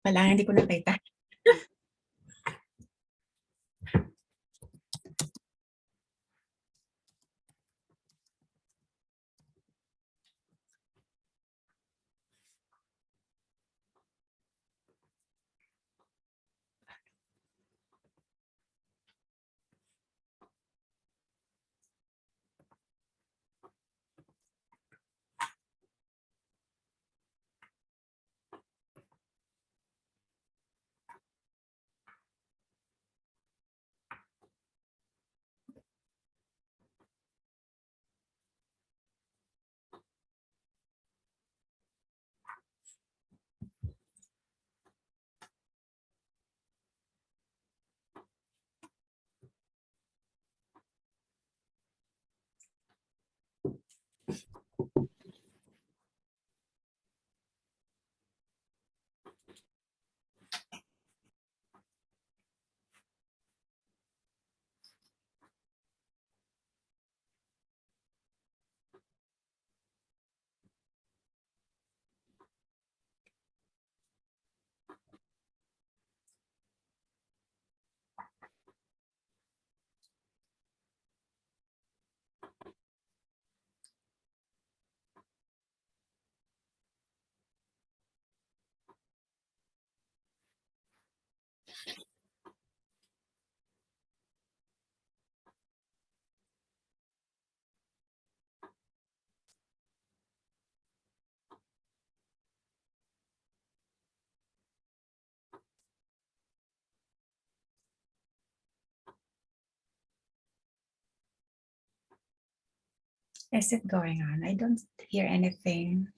Wala, hindi ko nakita. Is it going on? I don't hear anything.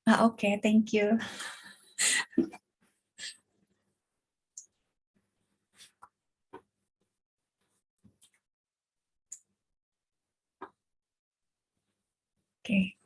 Okay, thank you. Okay.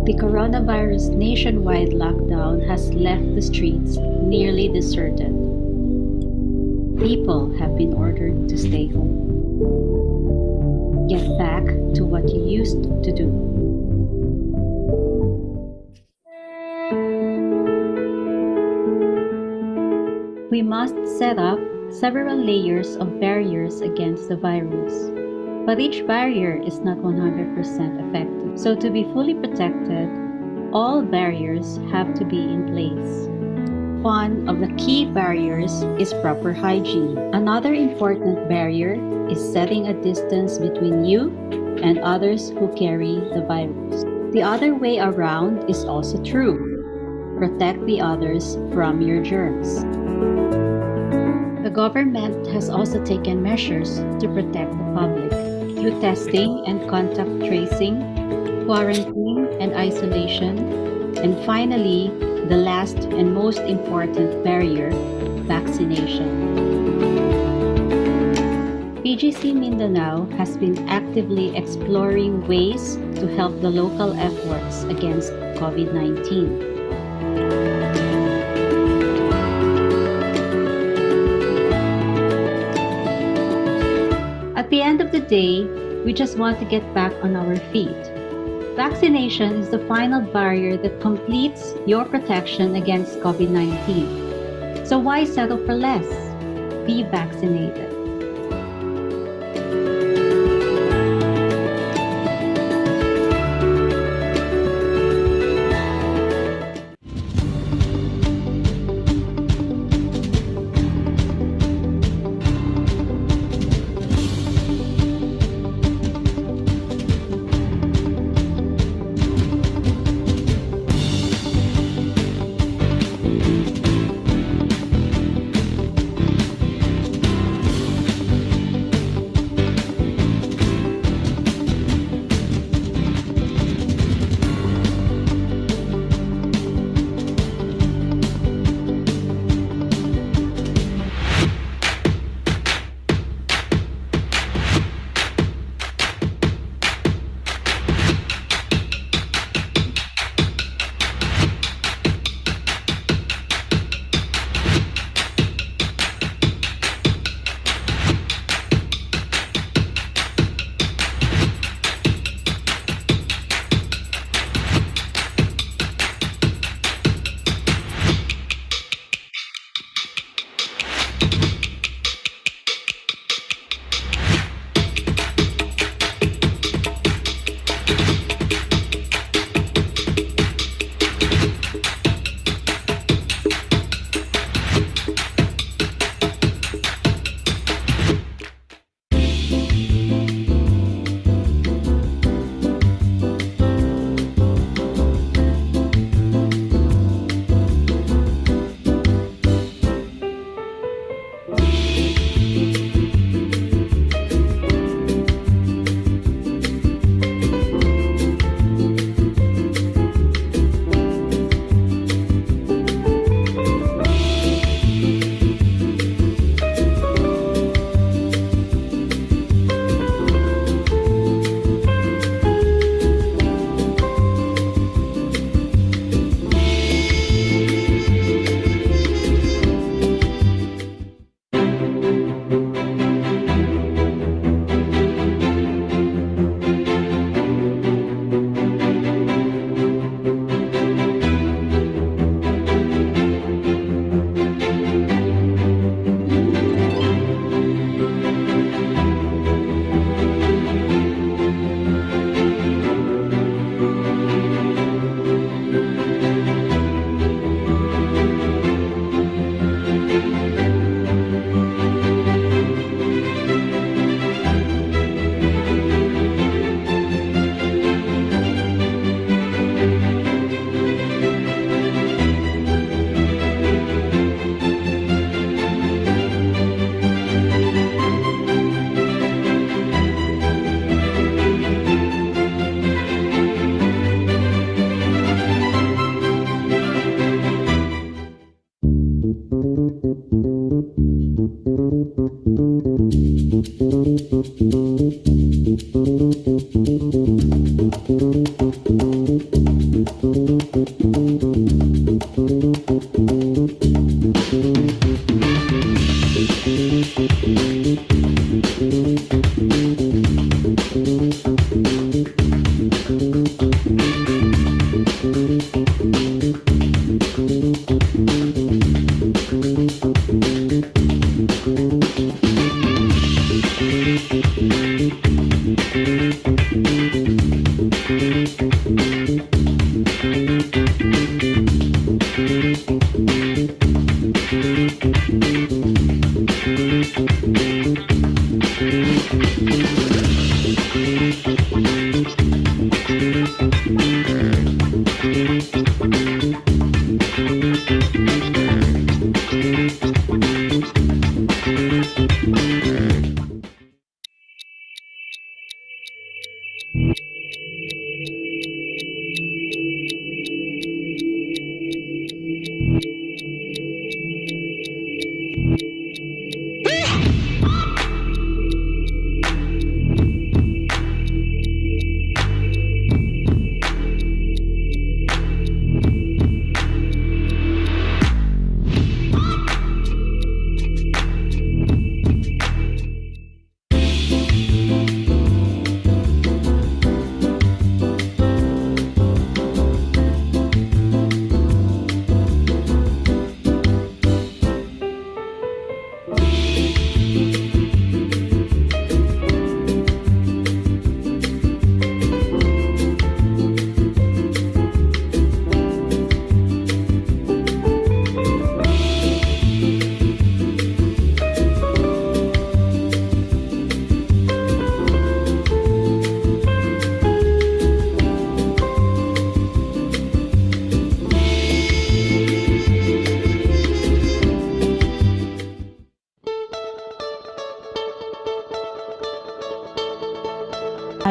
The coronavirus nationwide lockdown has left the streets nearly deserted. People have been ordered to stay home. Get back to what you used to do. We must set up several layers of barriers against the virus. But each barrier is not 100% effective. So to be fully protected, all barriers have to be in place. One of the key barriers is proper hygiene. Another important barrier is setting a distance between you and others who carry the virus. The other way around is also true. Protect the others from your germs. The government has also taken measures to protect the public through testing and contact tracing, quarantine and isolation, and finally, the last and most important barrier, vaccination. PGC Mindanao has been actively exploring ways to help the local efforts against COVID-19. At the end of the day, we just want to get back on our feet. Vaccination is the final barrier that completes your protection against COVID-19. So why settle for less? Be vaccinated.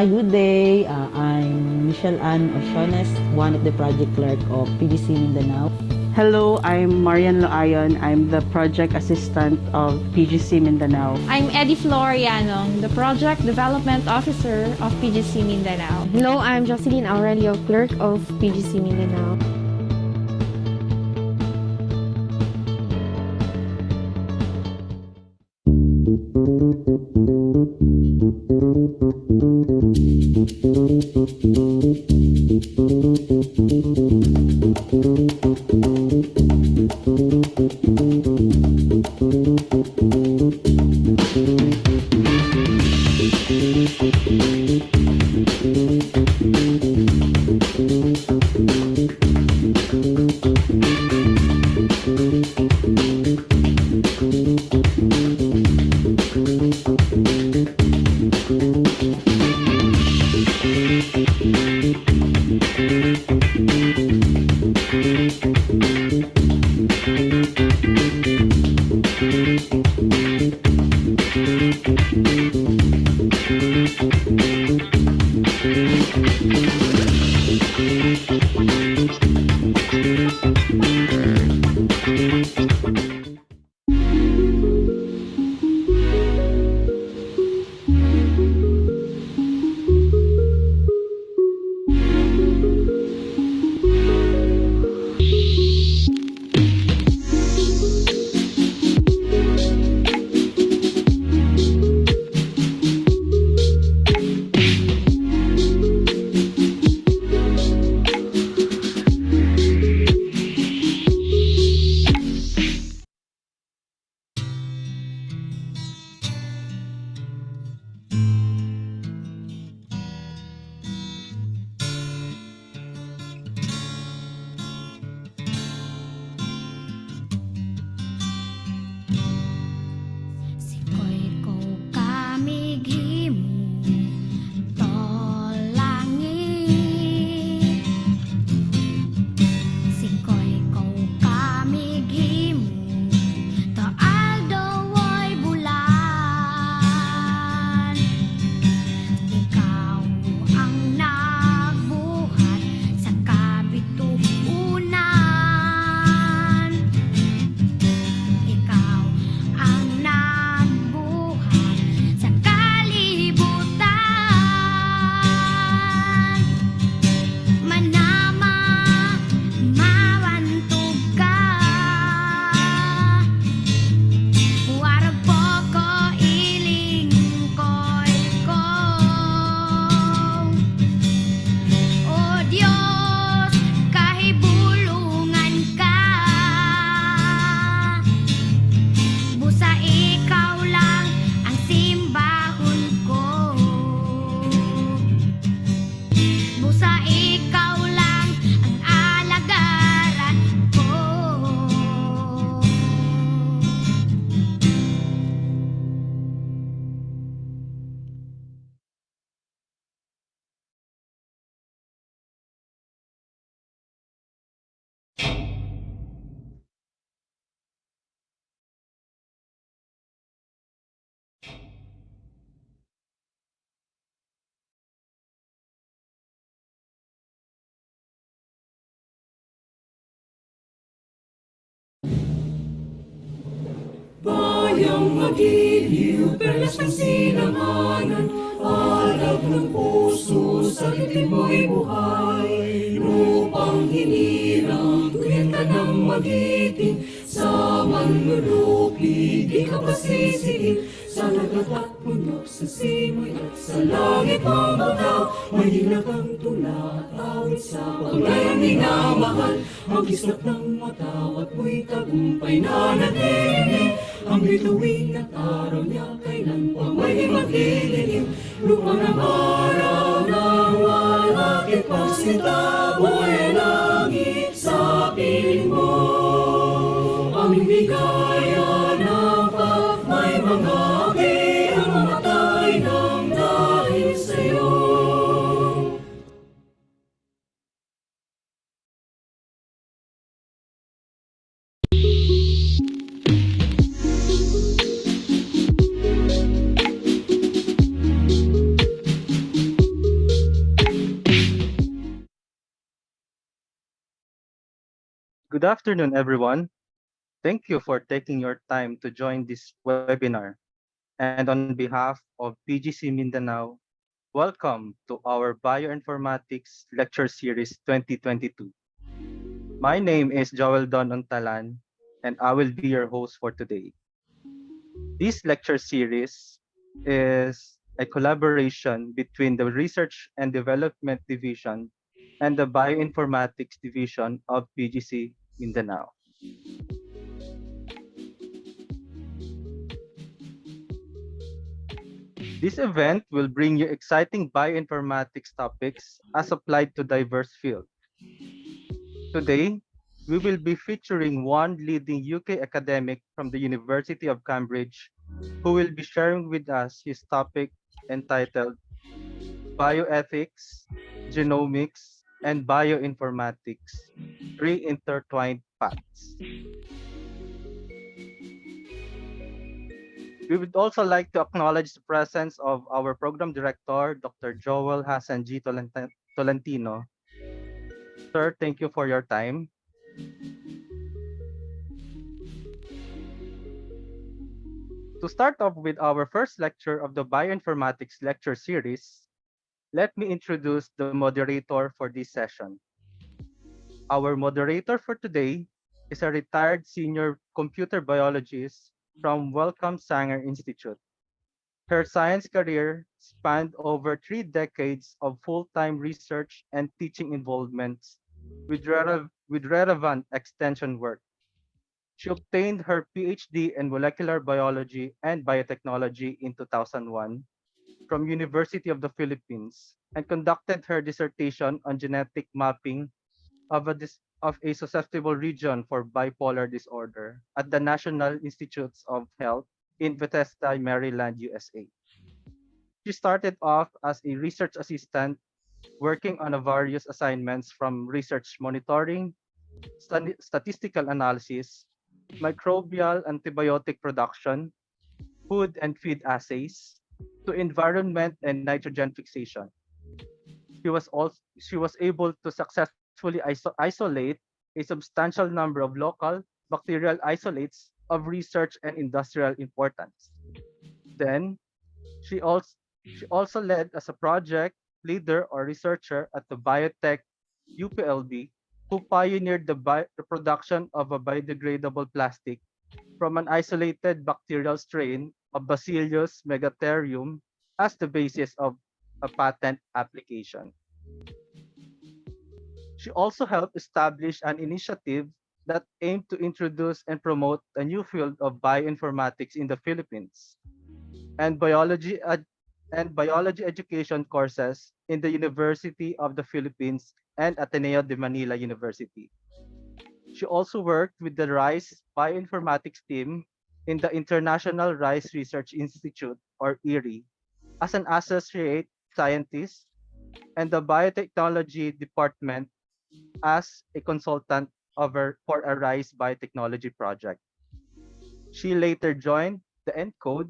Hi, good day. I'm Michelle Ann Osiones, one of the project clerk of PGC Mindanao. Hello, I'm Marian Loayon. I'm the project assistant of PGC Mindanao. I'm Eddie Florianong, the Project Development Officer of PGC Mindanao. Hello, I'm Jocelyn Aurelio, Clerk of PGC Mindanao. Bayang magiliw, perlas ng sinanganan, alab ng puso, sa litin mo'y buhay. Lupang hinirang, tuyan ka ng magiting, sa manlulupi, di ka pasisihin. Sa lagat at bundok, sa simoy at sa langit mong butaw, mahina kang tula at awit sa paglayang minamahal. Mag-islap ng mata at mo'y tagumpay na natinig. Ang bituin at araw niya kailan pa may maglilihim. Lupa ng araw ng walakit pagsita, buhay langit sa piling mo. Aming bigaya ng may mga ang mamatay ng dahil sa'yo. Good afternoon, everyone. Thank you for taking your time to join this webinar. And on behalf of PGC Mindanao, welcome to our Bioinformatics Lecture Series 2022. My name is Joel Don Untalan, and I will be your host for today. This lecture series is a collaboration between the Research and Development Division and the Bioinformatics Division of PGC Mindanao. This event will bring you exciting bioinformatics topics as applied to diverse fields. Today, we will be featuring one leading UK academic from the University of Cambridge who will be sharing with us his topic entitled Bioethics, Genomics, and Bioinformatics, Three Intertwined Paths. We would also like to acknowledge the presence of our program director, Dr. Joel Hassan G. Tolentino. Sir, thank you for your time. To start off with our first lecture of the Bioinformatics lecture series, let me introduce the moderator for this session. Our moderator for today is a retired senior computer biologist from Wellcome Sanger Institute. Her science career spanned over 3 decades of full-time research and teaching involvements with relevant extension work. She obtained her Ph.D. in molecular biology and biotechnology in 2001 from University of the Philippines and conducted her dissertation on genetic mapping of a susceptible region for bipolar disorder at the National Institutes of Health in Bethesda, Maryland, USA. She started off as a research assistant working on a various assignments from research monitoring, statistical analysis, microbial antibiotic production, food and feed assays, to environment and nitrogen fixation. She was able to successfully isolate a substantial number of local bacterial isolates of research and industrial importance. Then she also she also led as a project leader or researcher at the biotech UPLB, who pioneered the production of a biodegradable plastic from an isolated bacterial strain of Bacillus megatherium as the basis of a patent application. She also helped establish an initiative that aimed to introduce and promote a new field of bioinformatics in the Philippines and biology education courses in the University of the Philippines and Ateneo de Manila University. She also worked with the RISE bioinformatics team in the International RISE Research Institute, or IRI, as an associate scientist and the biotechnology department as a consultant for a RISE biotechnology project. She later joined the ENCODE,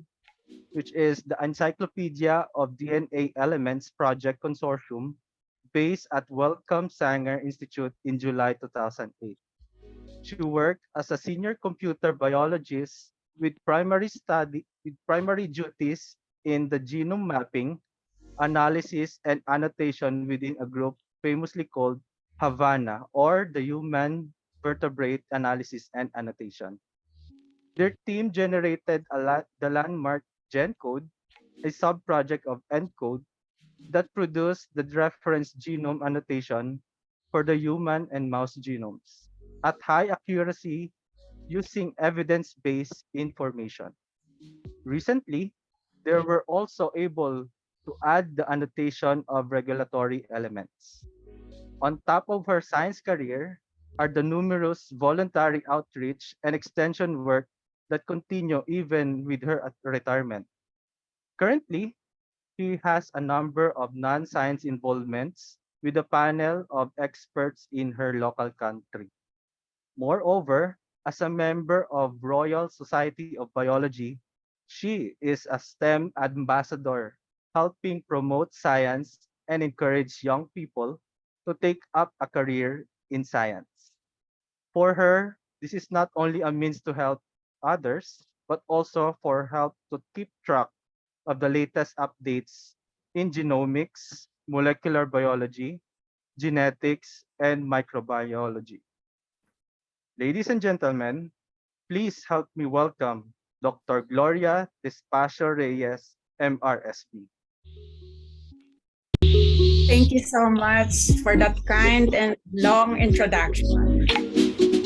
which is the Encyclopedia of DNA Elements Project Consortium based at Wellcome Sanger Institute in July 2008. She worked as a senior computer biologist with primary duties in the genome mapping, analysis, and annotation within a group famously called Havana, or the Human Vertebrate Analysis and Annotation. Their team generated the landmark GenCode, a sub-project of ENCODE that produced the reference genome annotation for the human and mouse genomes at high accuracy using evidence-based information. Recently, they were also able to add the annotation of regulatory elements. On top of her science career are the numerous voluntary outreach and extension work that continue even with her retirement. Currently, she has a number of non-science involvements with a panel of experts in her local country. Moreover, as a member of Royal Society of Biology, she is a STEM ambassador, helping promote science and encourage young people to take up a career in science. For her, this is not only a means to help others, but also for help to keep track of the latest updates in genomics, molecular biology, genetics, and microbiology. Ladies and gentlemen, please help me welcome Dr. Gloria Despacio-Reyes, MRSP. Thank you so much for that kind and long introduction.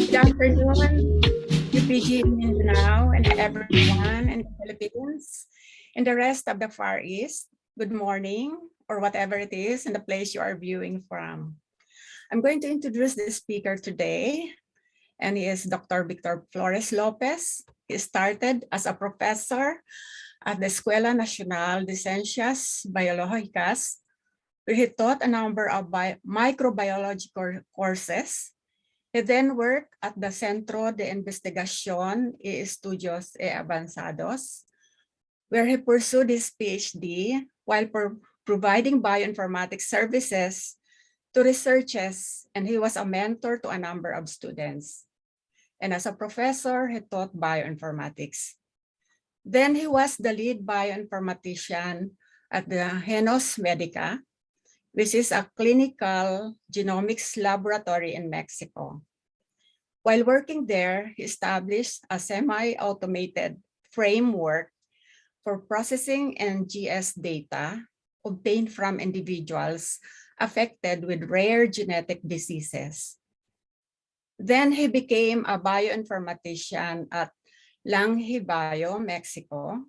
Good afternoon, UPG Mindanao and everyone in the Philippines and the rest of the Far East. Good morning, or whatever it is in the place you are viewing from. I'm going to introduce the speaker today, and he is Dr. Victor Flores Lopez. He started as a professor at the Escuela Nacional de Ciencias Biológicas, where he taught a number of microbiology courses. He then worked at the Centro de Investigación y Estudios Avanzados, where he pursued his PhD while providing bioinformatics services to researchers, and he was a mentor to a number of students. And as a professor, he taught bioinformatics. Then he was the lead bioinformatician at the Genos Medica, which is a clinical genomics laboratory in Mexico. While working there, he established a semi-automated framework for processing NGS data obtained from individuals affected with rare genetic diseases. Then he became a bioinformatician at 𝐁𝐢𝐨𝐬𝐢, Mexico,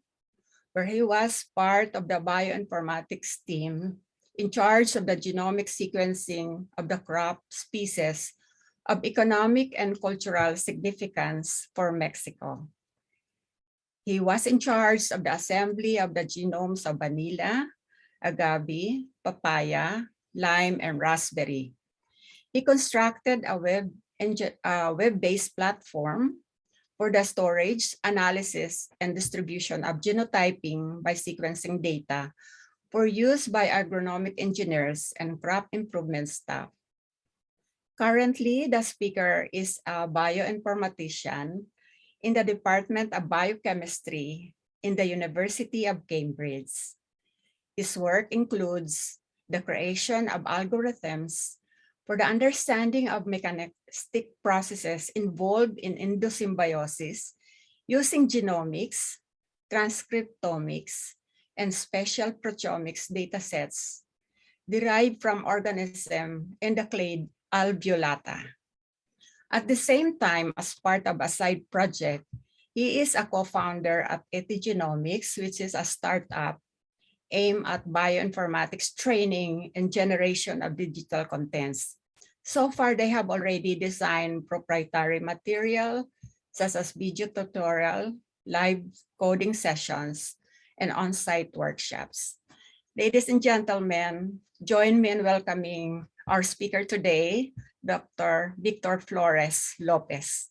where he was part of the bioinformatics team in charge of the genomic sequencing of the crop species of economic and cultural significance for Mexico. He was in charge of the assembly of the genomes of vanilla, agave, papaya, lime, and raspberry. He constructed a web-based platform for the storage, analysis, and distribution of genotyping by sequencing data for use by agronomic engineers and crop improvement staff. Currently, the speaker is a bioinformatician in the Department of Biochemistry in the University of Cambridge. His work includes the creation of algorithms for the understanding of mechanistic processes involved in endosymbiosis using genomics, transcriptomics, and special proteomics datasets derived from organisms in the clade alveolata. At the same time, as part of a side project, he is a co-founder at Epigenomics, which is a startup aimed at bioinformatics training and generation of digital contents. So far, they have already designed proprietary material, such as video tutorial, live coding sessions, and on-site workshops. Ladies and gentlemen, join me in welcoming our speaker today, Dr. Victor Flores Lopez.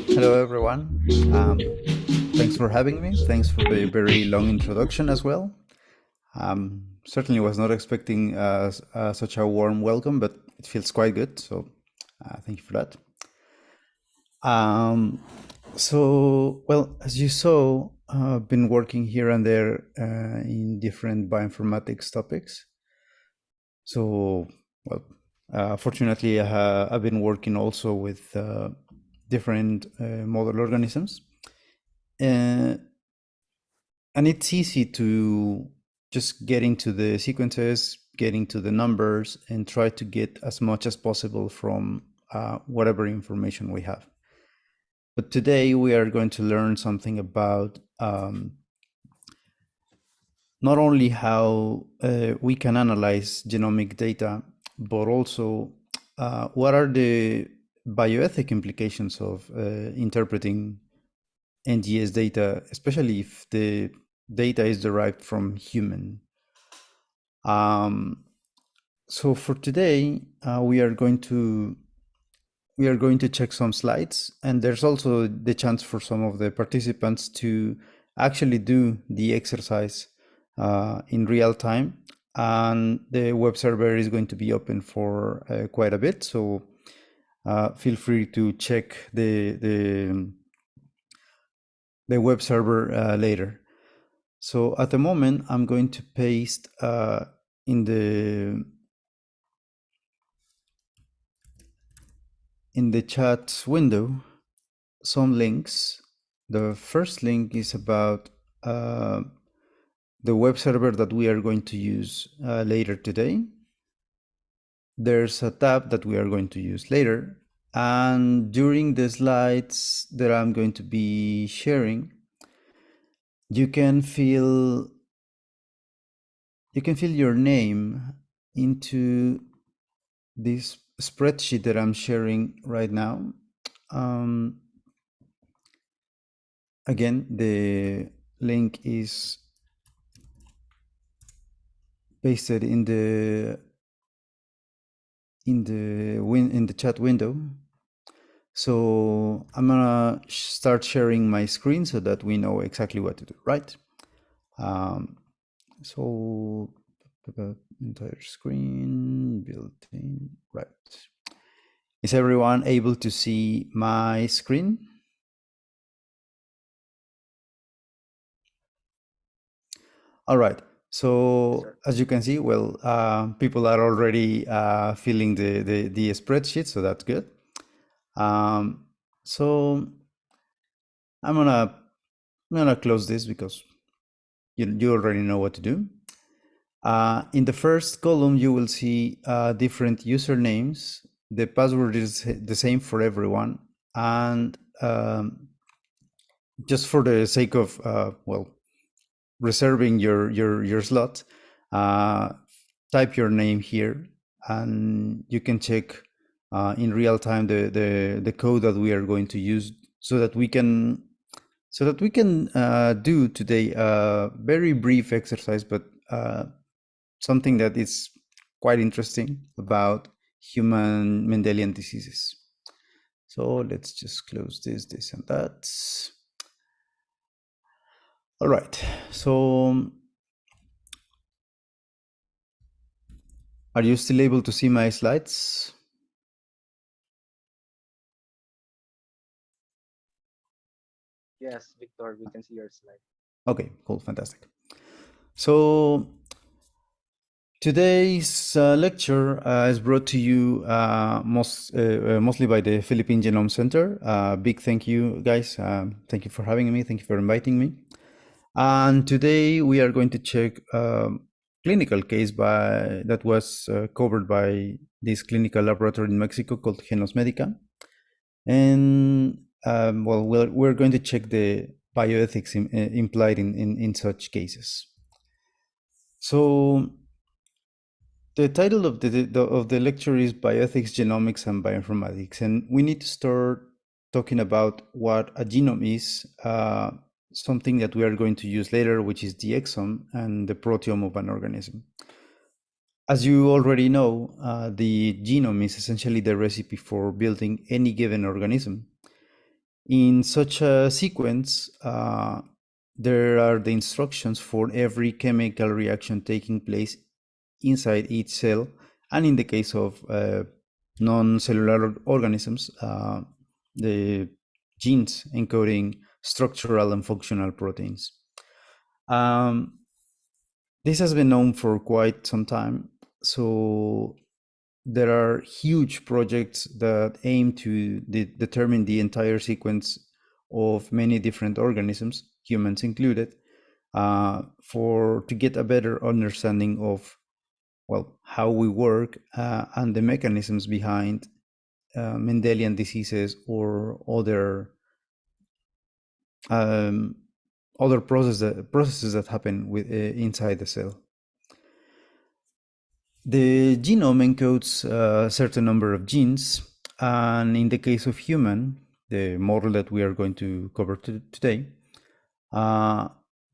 Hello, everyone. Thanks for having me. Thanks for the very long introduction as well. Certainly was not expecting such a warm welcome, but it feels quite good. So thank you for that. Well, as you saw, I've been working here and there in different bioinformatics topics. So, well, fortunately, I've been working also with different model organisms. And it's easy to just get into the sequences, get into the numbers, and try to get as much as possible from whatever information we have. But today we are going to learn something about not only how we can analyze genomic data, but also what are the bioethic implications of interpreting NGS data, especially if the data is derived from human. So for today, we are going to check some slides, and there's also the chance for some of the participants to actually do the exercise in real time. and the web server is going to be open for quite a bit. So feel free to check the web server later. So at the moment, I'm going to paste in the chat window some links. The first link is about the web server that we are going to use later today. There's a tab that we are going to use later. And during the slides that I'm going to be sharing, you can fill your name into this spreadsheet that I'm sharing right now. Again, the link is pasted in the chat window. So I'm gonna start sharing my screen so that we know exactly what to do, right? So entire screen built-in, right? Is everyone able to see my screen? All right. So as you can see, well, people are already filling the spreadsheet, so that's good. So I'm gonna close this because you already know what to do. In the first column, you will see different usernames. The password is the same for everyone, and just for the sake of well, reserving your slot, type your name here, and you can check in real time the code that we are going to use, so that we can do today a very brief exercise, but something that is quite interesting about human Mendelian diseases. So let's just close this and that. All right, so are you still able to see my slides? Yes, Victor, we can see your slide. Okay, cool, fantastic. So today's lecture is brought to you mostly by the Philippine Genome Center. Big thank you, guys. Thank you for having me. Thank you for inviting me. And today we are going to check a clinical case that was covered by this clinical laboratory in Mexico called 𝐁𝐢𝐨𝐢𝐧𝐿. And well, we're going to check the bioethics implied in such cases. So the title of the lecture is Bioethics, Genomics, and Bioinformatics, and we need to start talking about what a genome is, something that we are going to use later, which is the exome and the proteome of an organism. As you already know, the genome is essentially the recipe for building any given organism. In such a sequence, there are the instructions for every chemical reaction taking place inside each cell, and in the case of non-cellular organisms, the genes encoding structural and functional proteins. This has been known for quite some time, so there are huge projects that aim to determine the entire sequence of many different organisms, humans included, to get a better understanding of, well, how we work and the mechanisms behind Mendelian diseases or other processes that happen inside the cell. The genome encodes a certain number of genes, and in the case of human, the model that we are going to cover today,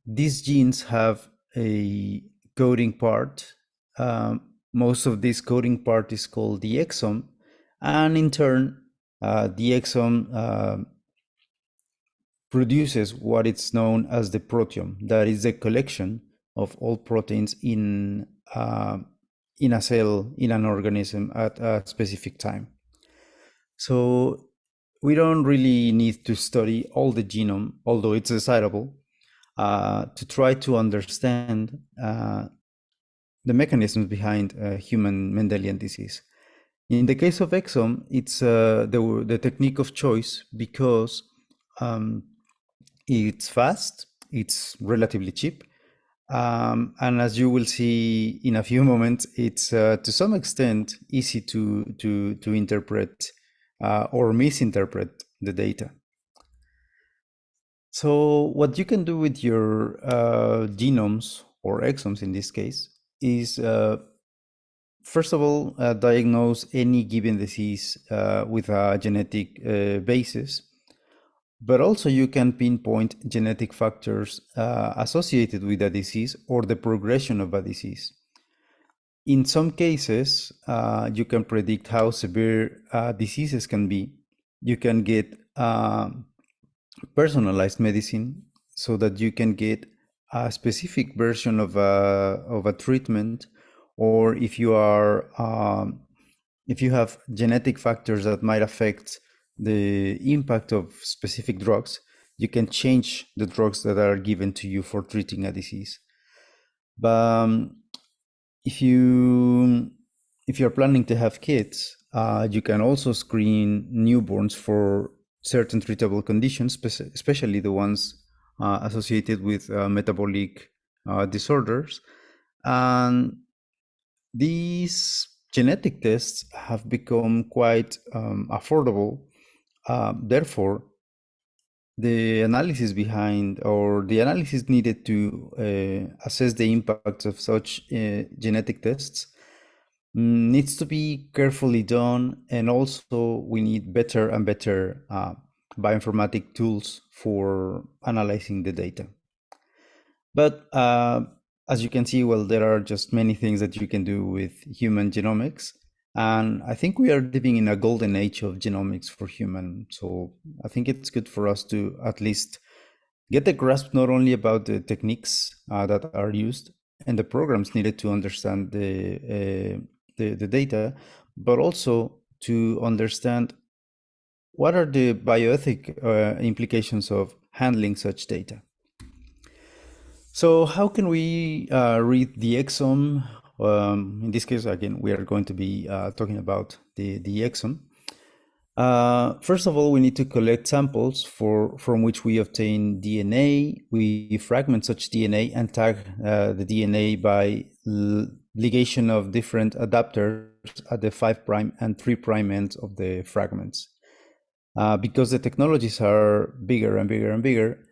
these genes have a coding part. Most of this coding part is called the exome, and in turn, the exome produces what is known as the proteome. That is the collection of all proteins in in a cell, in an organism at a specific time. So we don't really need to study all the genome, although it's desirable, to try to understand the mechanisms behind human Mendelian disease. In the case of exome, it's the technique of choice because it's fast, it's relatively cheap, and as you will see in a few moments, it's to some extent easy to interpret or misinterpret the data. So what you can do with your genomes or exomes in this case is first of all, diagnose any given disease with a genetic basis, but also you can pinpoint genetic factors associated with a disease or the progression of a disease. In some cases, you can predict how severe diseases can be. You can get personalized medicine so that you can get a specific version of a treatment, or if you are if you have genetic factors that might affect the impact of specific drugs, you can change the drugs that are given to you for treating a disease. But if you're planning to have kids, you can also screen newborns for certain treatable conditions, especially the ones associated with metabolic disorders. And these genetic tests have become quite affordable. Therefore, the analysis behind, or the analysis needed to assess the impact of such genetic tests needs to be carefully done, and also we need better and better bioinformatic tools for analyzing the data. But as you can see, well, there are just many things that you can do with human genomics. And I think we are living in a golden age of genomics for human. So I think it's good for us to at least get a grasp not only about the techniques that are used and the programs needed to understand the data, but also to understand what are the bioethic implications of handling such data. So how can we read the exome? In this case, again, we are going to be talking about the exome. First of all, we need to collect samples from which we obtain DNA. We fragment such DNA and tag the DNA by ligation of different adapters at the 5' and 3' ends of the fragments. Because the technologies are bigger and bigger and bigger,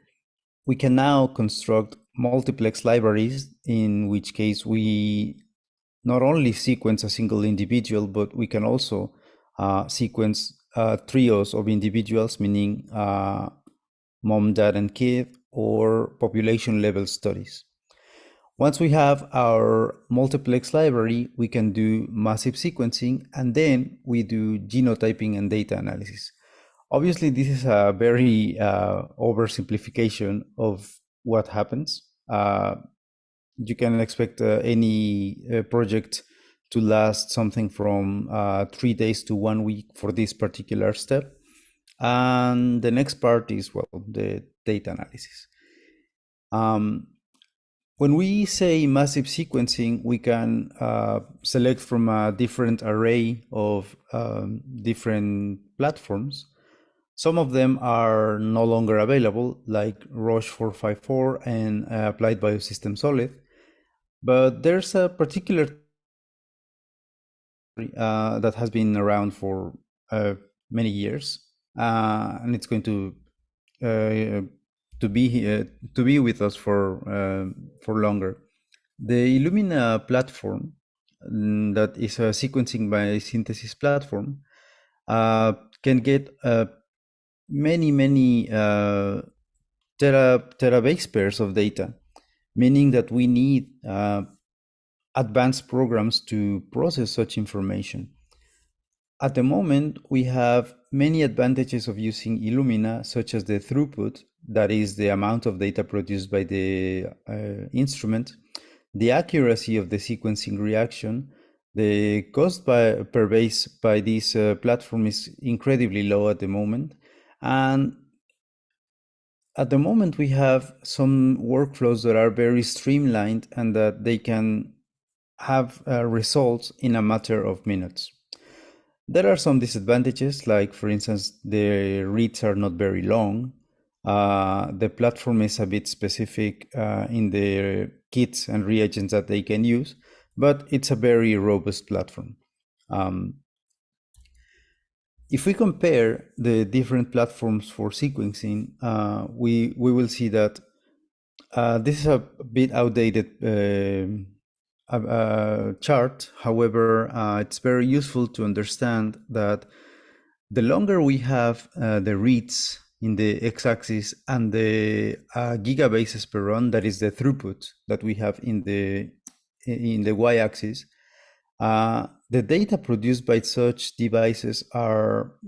we can now construct multiplex libraries, in which case we not only sequence a single individual, but we can also sequence trios of individuals, meaning mom, dad, and kid, or population level studies. Once we have our multiplex library, we can do massive sequencing, and then we do genotyping and data analysis. Obviously, this is a very oversimplification of what happens. You can expect any project to last something from 3 days to 1 week for this particular step. And the next part is, well, the data analysis. When we say massive sequencing, we can select from a different array of different platforms. Some of them are no longer available, like Roche 454 and Applied Biosystems Solid. But there's a particular that has been around for many years, and it's going to be with us for longer. The Illumina platform, that is a sequencing by synthesis platform, can get many terabase pairs of data, meaning that we need advanced programs to process such information. At the moment, we have many advantages of using Illumina, such as the throughput, that is the amount of data produced by the instrument, the accuracy of the sequencing reaction, the cost per base by this platform is incredibly low at the moment. And at the moment, we have some workflows that are very streamlined and that they can have results in a matter of minutes. There are some disadvantages, like for instance, the reads are not very long. The platform is a bit specific in the kits and reagents that they can use, but it's a very robust platform. If we compare the different platforms for sequencing, we will see that this is a bit outdated chart. However, it's very useful to understand that the longer we have the reads in the x-axis and the gigabases per run, that is the throughput that we have in the y-axis, the data produced by such devices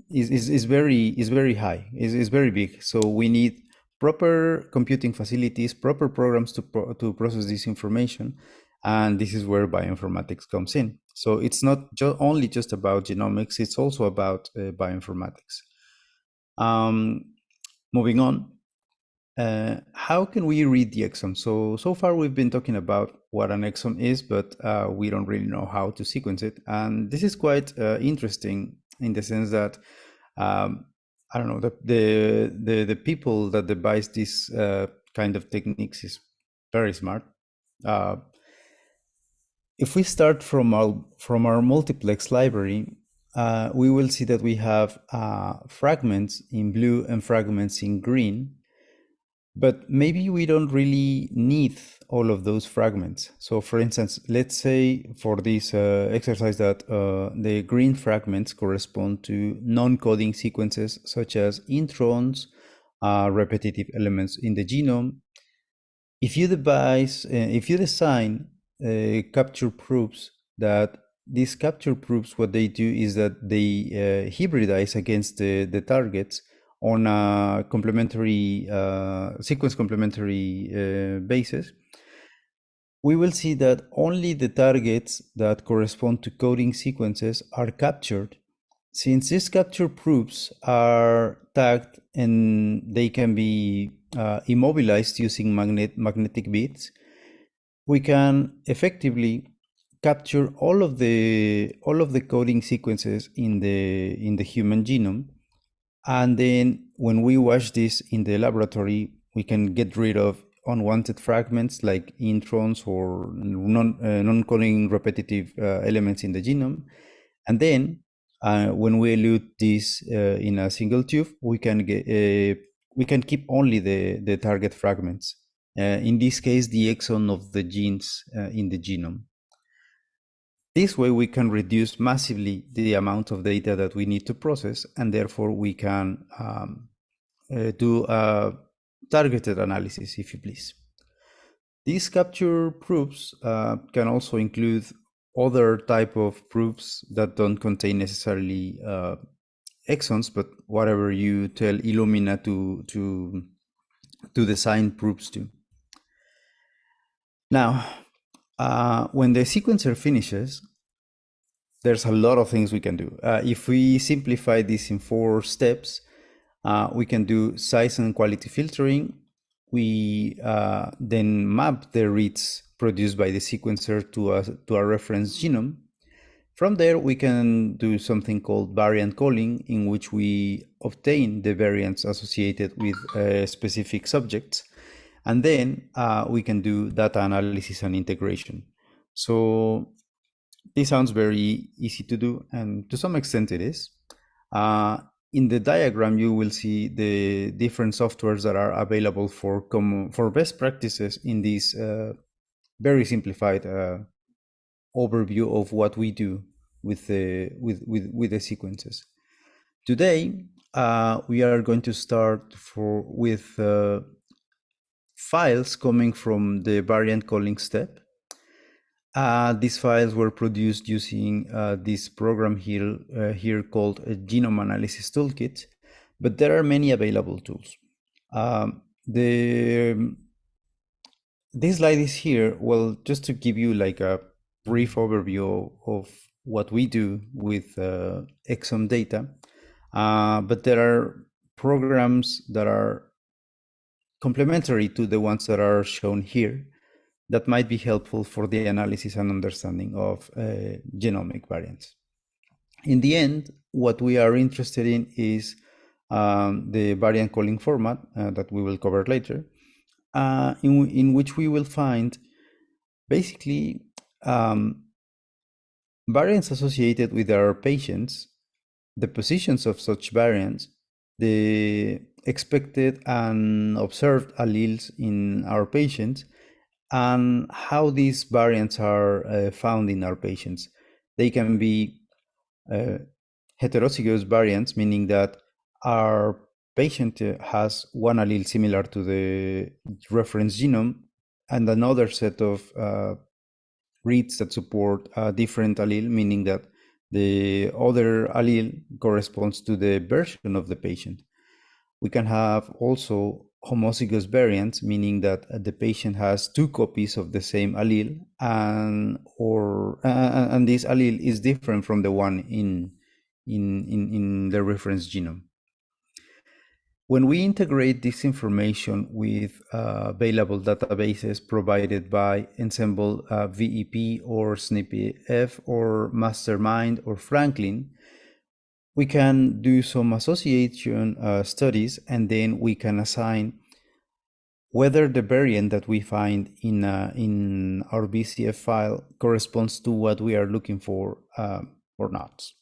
is very high, is very big. So we need proper computing facilities, proper programs to process this information, and this is where bioinformatics comes in. So it's not only just about genomics; it's also about bioinformatics. Moving on. How can we read the exome? So far we've been talking about what an exome is, but we don't really know how to sequence it. And this is quite interesting in the sense that I don't know, the people that devise this kind of techniques is very smart. If we start from our multiplex library, we will see that we have fragments in blue and fragments in green. But maybe we don't really need all of those fragments. So for instance, let's say for this exercise that the green fragments correspond to non-coding sequences such as introns, repetitive elements in the genome. If you design capture proofs, that these capture proofs, what they do is that they hybridize against the targets on a complementary sequence complementary basis, we will see that only the targets that correspond to coding sequences are captured. Since these capture proofs are tagged and they can be immobilized using magnetic beads, we can effectively capture all of the coding sequences in the human genome. And then when we watch this in the laboratory, we can get rid of unwanted fragments like introns or non-coding repetitive elements in the genome. And then when we elute this in a single tube, we can keep only the target fragments. In this case, the exon of the genes in the genome. This way, we can reduce massively the amount of data that we need to process, and therefore we can do a targeted analysis, if you please. These capture proofs can also include other type of proofs that don't contain necessarily exons, but whatever you tell Illumina to design proofs to. Now, when the sequencer finishes, there's a lot of things we can do. If we simplify this in 4 steps, we can do size and quality filtering. We then map the reads produced by the sequencer to a reference genome. From there, we can do something called variant calling, in which we obtain the variants associated with specific subjects. And then we can do data analysis and integration. So this sounds very easy to do, and to some extent it is. In the diagram, you will see the different softwares that are available for best practices in this very simplified overview of what we do with the sequences. Today, we are going to start with files coming from the variant calling step. These files were produced using this program here called a Genome Analysis Toolkit, but there are many available tools. The this slide is here, well, just to give you like a brief overview of what we do with exome data. But there are programs that are complementary to the ones that are shown here that might be helpful for the analysis and understanding of genomic variants. In the end, what we are interested in is the variant calling format that we will cover later, in which we will find basically variants associated with our patients, the positions of such variants, the expected and observed alleles in our patients, and how these variants are found in our patients. They can be heterozygous variants, meaning that our patient has one allele similar to the reference genome and another set of reads that support a different allele, meaning that the other allele corresponds to the version of the patient. We can have also homozygous variants, meaning that the patient has two copies of the same allele, and this allele is different from the one in the reference genome. When we integrate this information with available databases provided by Ensemble VEP or SNP-F or Mastermind or Franklin, we can do some association studies, and then we can assign whether the variant that we find in our BCF file corresponds to what we are looking for or not.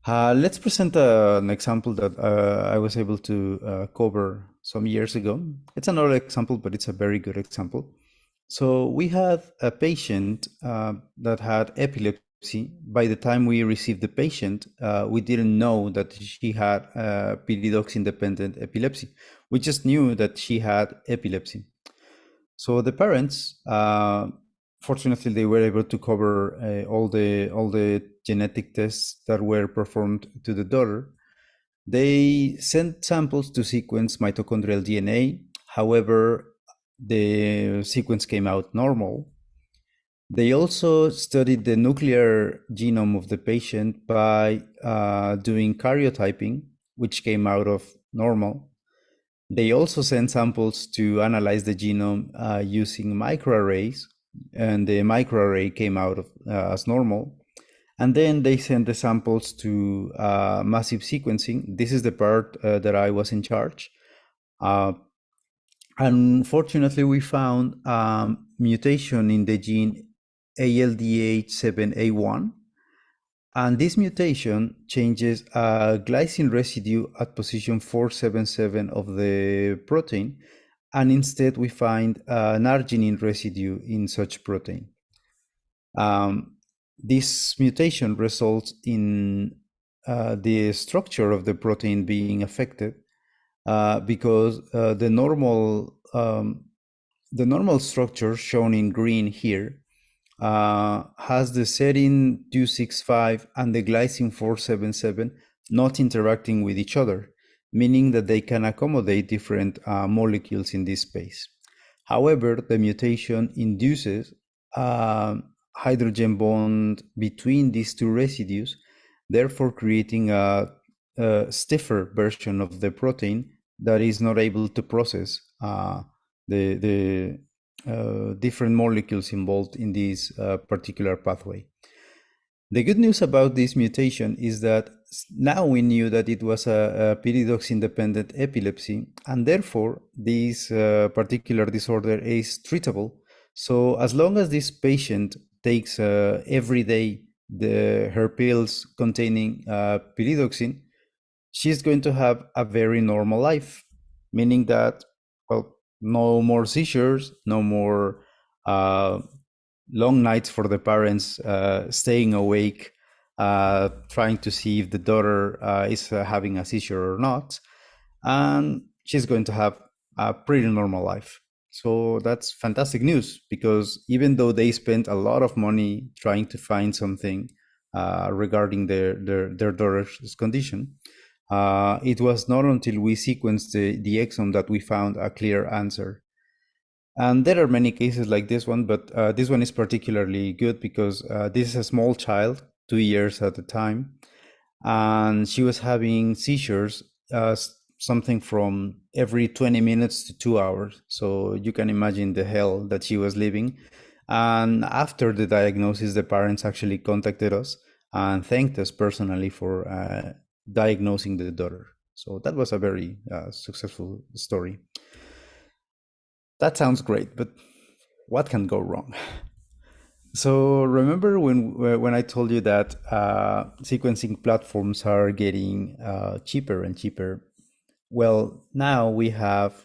Let's present an example that I was able to cover some years ago. It's another example, but it's a very good example. So we had a patient that had epilepsy. By the time we received the patient, we didn't know that she had pyridox-independent epilepsy. We just knew that she had epilepsy. So the parents, fortunately, they were able to cover all the genetic tests that were performed to the daughter. They sent samples to sequence mitochondrial DNA. However, the sequence came out normal. They also studied the nuclear genome of the patient by doing karyotyping, which came out of normal. They also sent samples to analyze the genome using microarrays, and the microarray came out as normal. And then they sent the samples to massive sequencing. This is the part that I was in charge. Unfortunately, we found mutation in the gene ALDH7A1, and this mutation changes a glycine residue at position 477 of the protein, and instead we find an arginine residue in such protein. This mutation results in the structure of the protein being affected because the normal structure shown in green here has the serine 265 and the glycine 477 not interacting with each other, meaning that they can accommodate different molecules in this space. However, the mutation induces hydrogen bond between these two residues, therefore creating a stiffer version of the protein that is not able to process the different molecules involved in this particular pathway. The good news about this mutation is that now we knew that it was a pyridox-independent epilepsy, and therefore this particular disorder is treatable. So as long as this patient takes every day her pills containing pyridoxine, she's going to have a very normal life, meaning that, well, no more seizures, no more long nights for the parents staying awake, trying to see if the daughter is having a seizure or not. And she's going to have a pretty normal life. So that's fantastic news, because even though they spent a lot of money trying to find something regarding their daughter's condition, it was not until we sequenced the exome that we found a clear answer. And there are many cases like this one, but this one is particularly good because this is a small child, 2 years at the time, and she was having seizures, something from every 20 minutes to 2 hours. So you can imagine the hell that she was living. And after the diagnosis, the parents actually contacted us and thanked us personally for diagnosing the daughter. So that was a very successful story. That sounds great, but what can go wrong? So remember when I told you that sequencing platforms are getting cheaper and cheaper? Well, now we have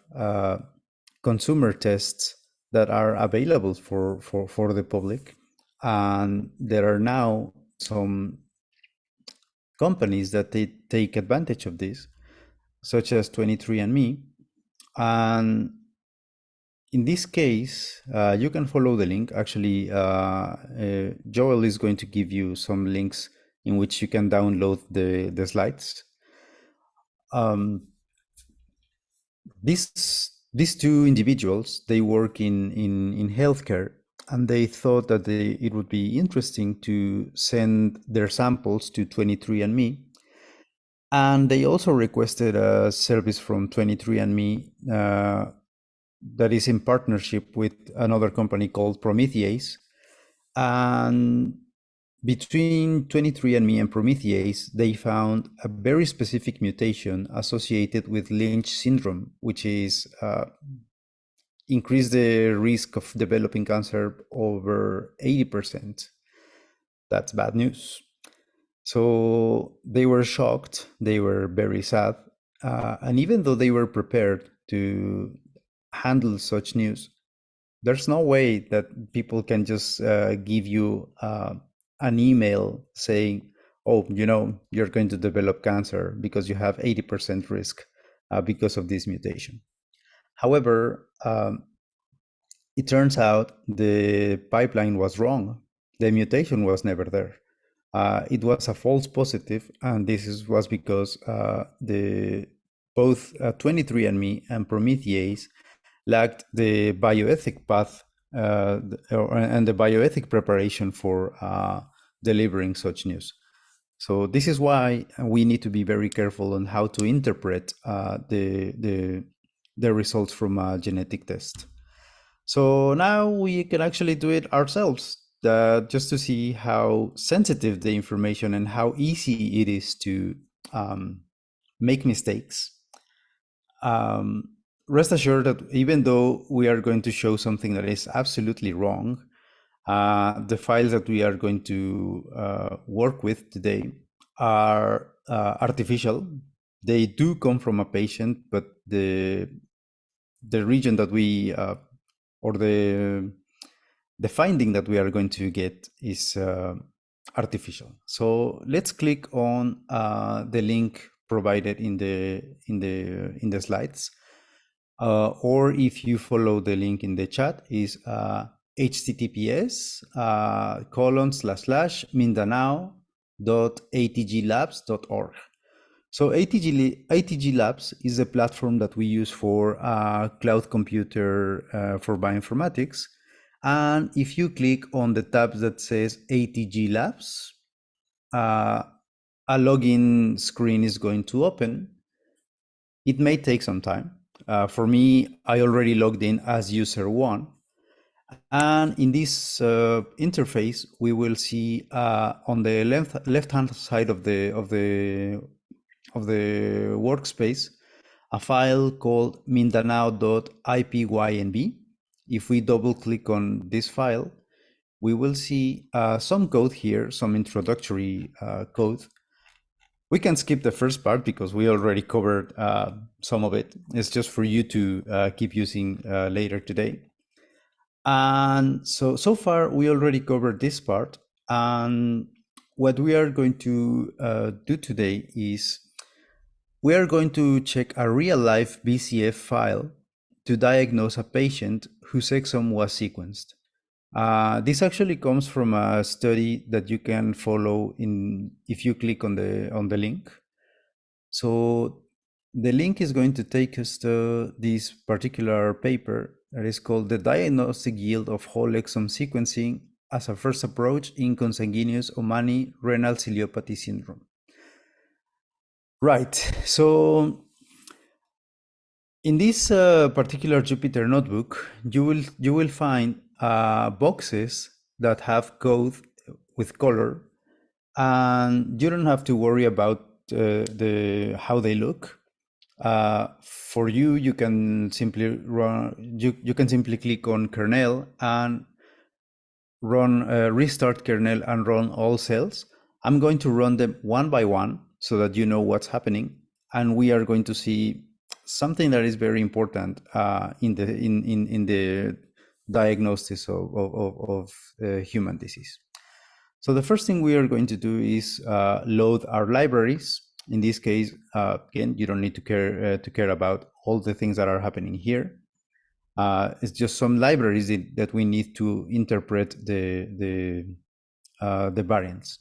consumer tests that are available for the public, and there are now some companies that they take advantage of this, such as 23andMe. And in this case, you can follow the link. Actually, Joel is going to give you some links in which you can download the slides. These two individuals, they work in healthcare, and they thought that it would be interesting to send their samples to 23andMe. And they also requested a service from 23andMe that is in partnership with another company called Promethease. And between 23andMe and Promethease, they found a very specific mutation associated with Lynch syndrome, which is increase the risk of developing cancer over 80%. That's bad news. So they were shocked, they were very sad, and even though they were prepared to handle such news, there's no way that people can just give you an email saying, oh, you're going to develop cancer because you have 80% risk because of this mutation. However, it turns out the pipeline was wrong. The mutation was never there. It was a false positive, and this was because both 23andMe and Promethease lacked the bioethic path and the bioethic preparation for delivering such news. So this is why we need to be very careful on how to interpret the results from a genetic test. So now we can actually do it ourselves, just to see how sensitive the information and how easy it is to make mistakes. Rest assured that even though we are going to show something that is absolutely wrong, the files that we are going to work with today are artificial. They do come from a patient, but the region that we or the finding that we are going to get is artificial. So let's click on the link provided in the slides, or if you follow the link in the chat, is https://mindanao.atglabs.org. So ATG Labs is a platform that we use for cloud computer for bioinformatics. And if you click on the tab that says ATG Labs, a login screen is going to open. It may take some time. For me, I already logged in as user 1. And in this interface, we will see on the left-hand side of the workspace a file called mindanao.ipynb. If we double click on this file, we will see some code here, some introductory code. We can skip the first part because we already covered some of it. It's just for you to keep using later today. And so far we already covered this part. And what we are going to do today is we are going to check a real-life BCF file to diagnose a patient whose exome was sequenced. This actually comes from a study that you can follow if you click on the link. So the link is going to take us to this particular paper that is called the diagnostic yield of whole exome sequencing as a first approach in consanguineous Omani renal ciliopathy syndrome. Right, so in this particular Jupyter notebook, you will find boxes that have code with color, and you don't have to worry about how they look. For you, you can simply run. You can simply click on kernel and run restart kernel and run all cells. I'm going to run them one by one so that you know what's happening, and we are going to see something that is very important in the diagnosis of human disease. So the first thing we are going to do is load our libraries. In this case, again, you don't need to care about all the things that are happening here. It's just some libraries that we need to interpret the variants.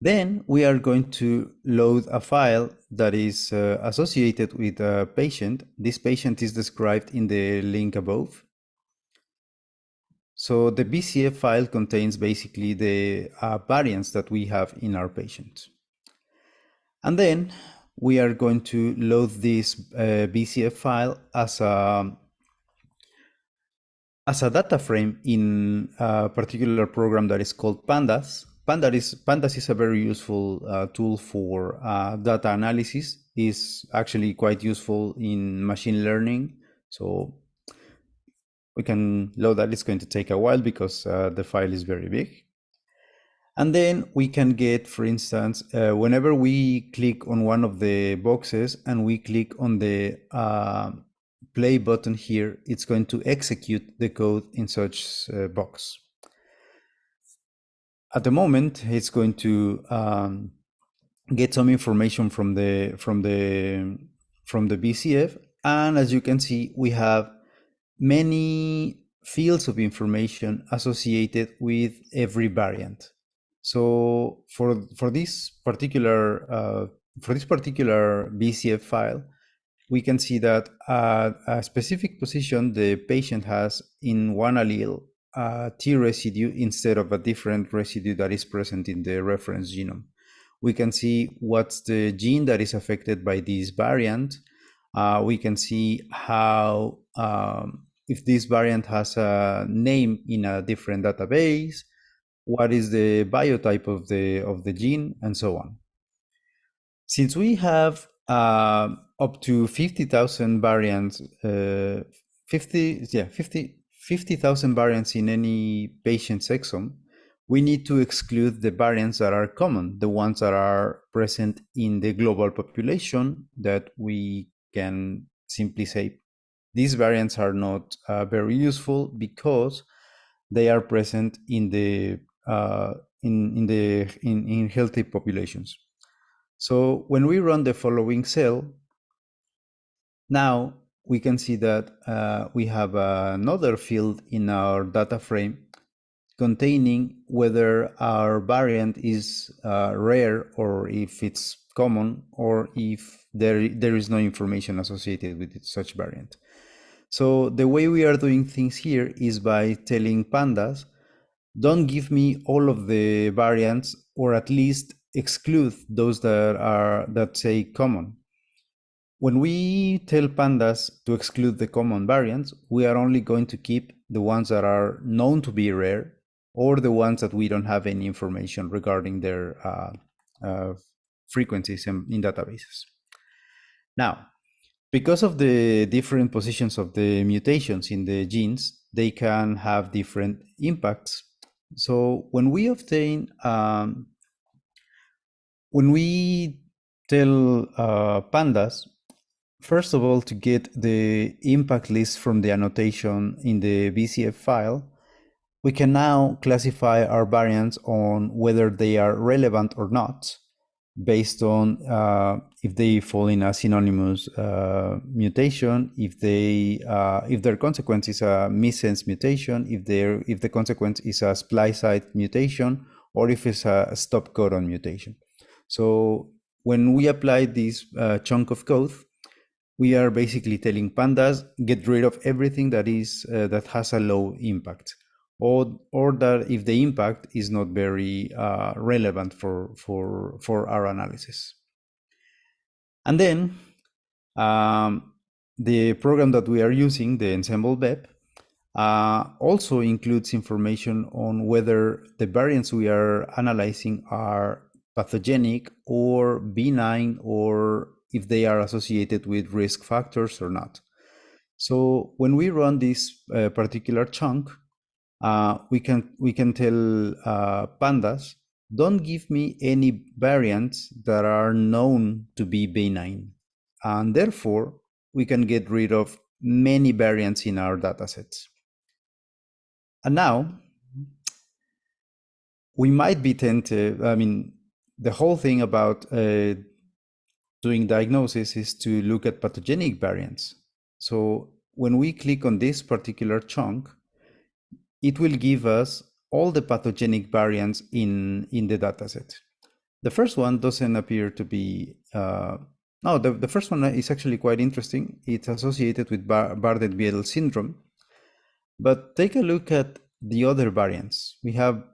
Then we are going to load a file that is associated with a patient. This patient is described in the link above. So the BCF file contains basically the variants that we have in our patient. And then we are going to load this BCF file as a data frame in a particular program that is called Pandas. Pandas is a very useful tool for data analysis. It's actually quite useful in machine learning. So we can load that. It's going to take a while because the file is very big. And then we can get, for instance, whenever we click on one of the boxes and we click on the play button here, it's going to execute the code in such box. At the moment, it's going to get some information from the BCF, and as you can see, we have many fields of information associated with every variant. So for this particular BCF file, we can see that a specific position the patient has in one allele T residue instead of a different residue that is present in the reference genome. We can see what's the gene that is affected by this variant. We can see how if this variant has a name in a different database, what is the biotype of the gene, and so on. Since we have up to 50,000 variants, 50,000 variants in any patient's exome, we need to exclude the variants that are common, the ones that are present in the global population, that we can simply say these variants are not very useful because they are present in the in healthy populations. So when we run the following cell, now we can see that we have another field in our data frame containing whether our variant is rare or if it's common, or if there is no information associated with such variant. So the way we are doing things here is by telling Pandas, don't give me all of the variants, or at least exclude those that say common. When we tell Pandas to exclude the common variants, we are only going to keep the ones that are known to be rare, or the ones that we don't have any information regarding their frequencies in databases. Now, because of the different positions of the mutations in the genes, they can have different impacts. So when we obtain, when we tell Pandas, first of all, to get the impact list from the annotation in the BCF file, we can now classify our variants on whether they are relevant or not, based on if they fall in a synonymous mutation, if their consequence is a missense mutation, if the consequence is a splice site mutation, or if it's a stop codon mutation. So when we apply this chunk of code, we are basically telling pandas, get rid of everything that is that has a low impact, or that if the impact is not very relevant for our analysis. And then the program that we are using, the Ensemble BEP, also includes information on whether the variants we are analyzing are pathogenic or benign, or if they are associated with risk factors or not. So when we run this particular chunk, we can tell pandas, don't give me any variants that are known to be benign, and therefore we can get rid of many variants in our datasets. And now we might be tempted, I mean, the whole thing about doing diagnosis is to look at pathogenic variants. So when we click on this particular chunk, it will give us all the pathogenic variants in the dataset. The first one doesn't appear to be, no, the first one is actually quite interesting. It's associated with Bardet-Biedl syndrome. But take a look at the other variants. We have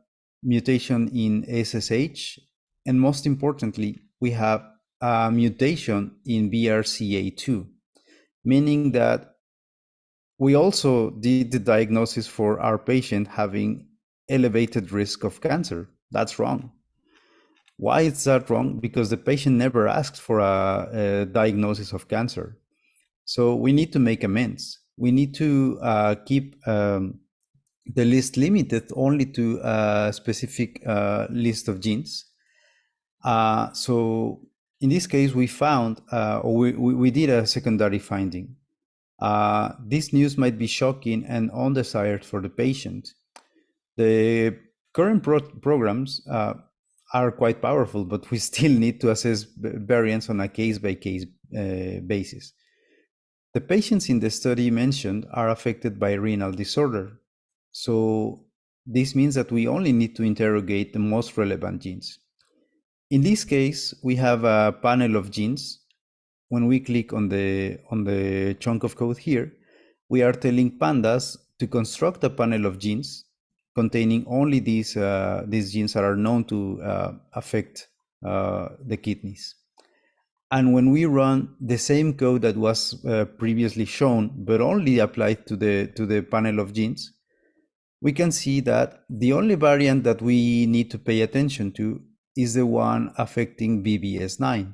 mutation in SSH, and most importantly, we have a mutation in BRCA2, meaning that we also did the diagnosis for our patient having elevated risk of cancer. That's wrong. Why is that wrong? Because the patient never asked for a diagnosis of cancer. So we need to make amends. We need to keep the list limited only to a specific list of genes. So in this case, we found, or we did a secondary finding. This news might be shocking and undesired for the patient. The current programs are quite powerful, but we still need to assess variants on a case-by-case basis. The patients in the study mentioned are affected by renal disorder. So this means that we only need to interrogate the most relevant genes. In this case, we have a panel of genes. When we click on the chunk of code here, we are telling pandas to construct a panel of genes containing only these genes that are known to affect the kidneys. And when we run the same code that was previously shown, but only applied to the panel of genes, we can see that the only variant that we need to pay attention to is the one affecting BBS9.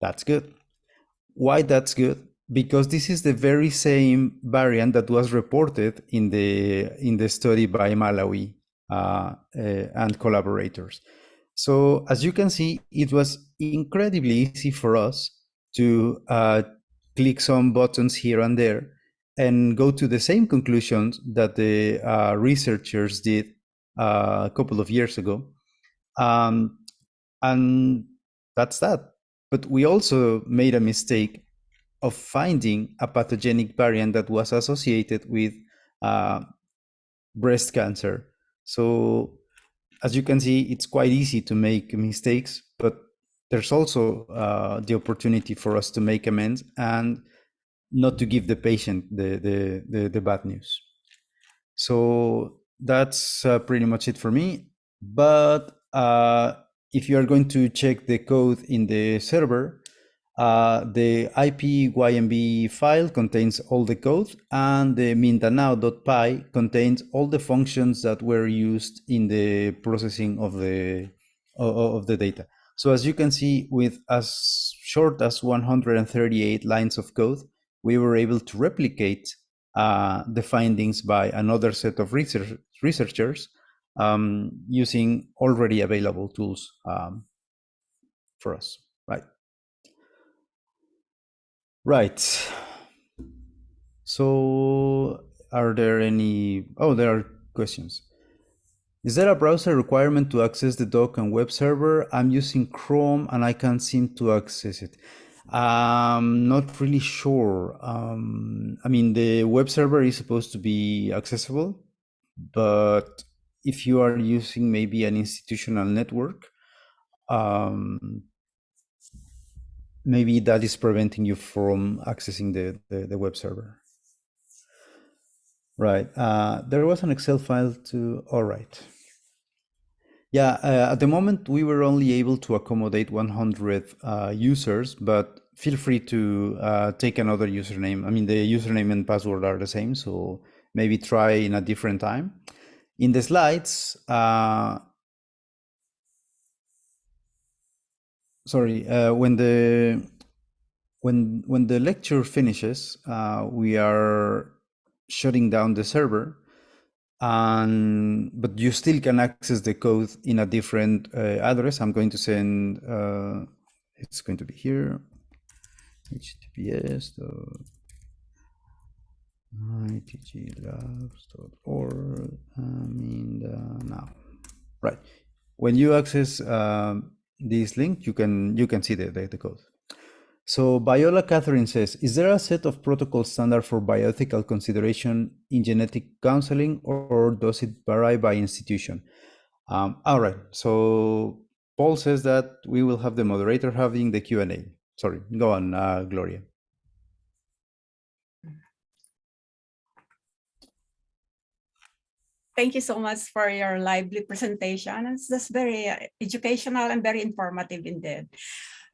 That's good. Why that's good? Because this is the very same variant that was reported in the study by Malawi and collaborators. So as you can see, it was incredibly easy for us to click some buttons here and there and go to the same conclusions that the researchers did a couple of years ago. And that's that. But we also made a mistake of finding a pathogenic variant that was associated with breast cancer. So as you can see, it's quite easy to make mistakes, but there's also the opportunity for us to make amends and not to give the patient the bad news. So that's pretty much it for me. But if you are going to check the code in the server, the ipynb file contains all the code, and the mindanao.py contains all the functions that were used in the processing of the data. So as you can see, with as short as 138 lines of code, we were able to replicate the findings by another set of researchers using already available tools for us, right? Right. So are there any, oh, there are questions. Is there a browser requirement to access the doc and web server? I'm using Chrome and I can't seem to access it. Not really sure. I mean, the web server is supposed to be accessible, but if you are using maybe an institutional network, maybe that is preventing you from accessing the web server. Right. There was an Excel file to, all right. Yeah, at the moment we were only able to accommodate 100 users, but feel free to take another username. I mean, the username and password are the same, so maybe try in a different time. In the slides, when the lecture finishes, we are shutting down the server, but you still can access the code in a different address. I'm going to send, it's going to be here, https://itglabs.org, now. Right. When you access this link, you can see the code. So Viola Catherine says, is there a set of protocol standard for bioethical consideration in genetic counseling, or does it vary by institution? All right, so Paul says that we will have the moderator having the Q&A. Sorry, go on, Gloria. Thank you so much for your lively presentation. It's just very educational and very informative indeed.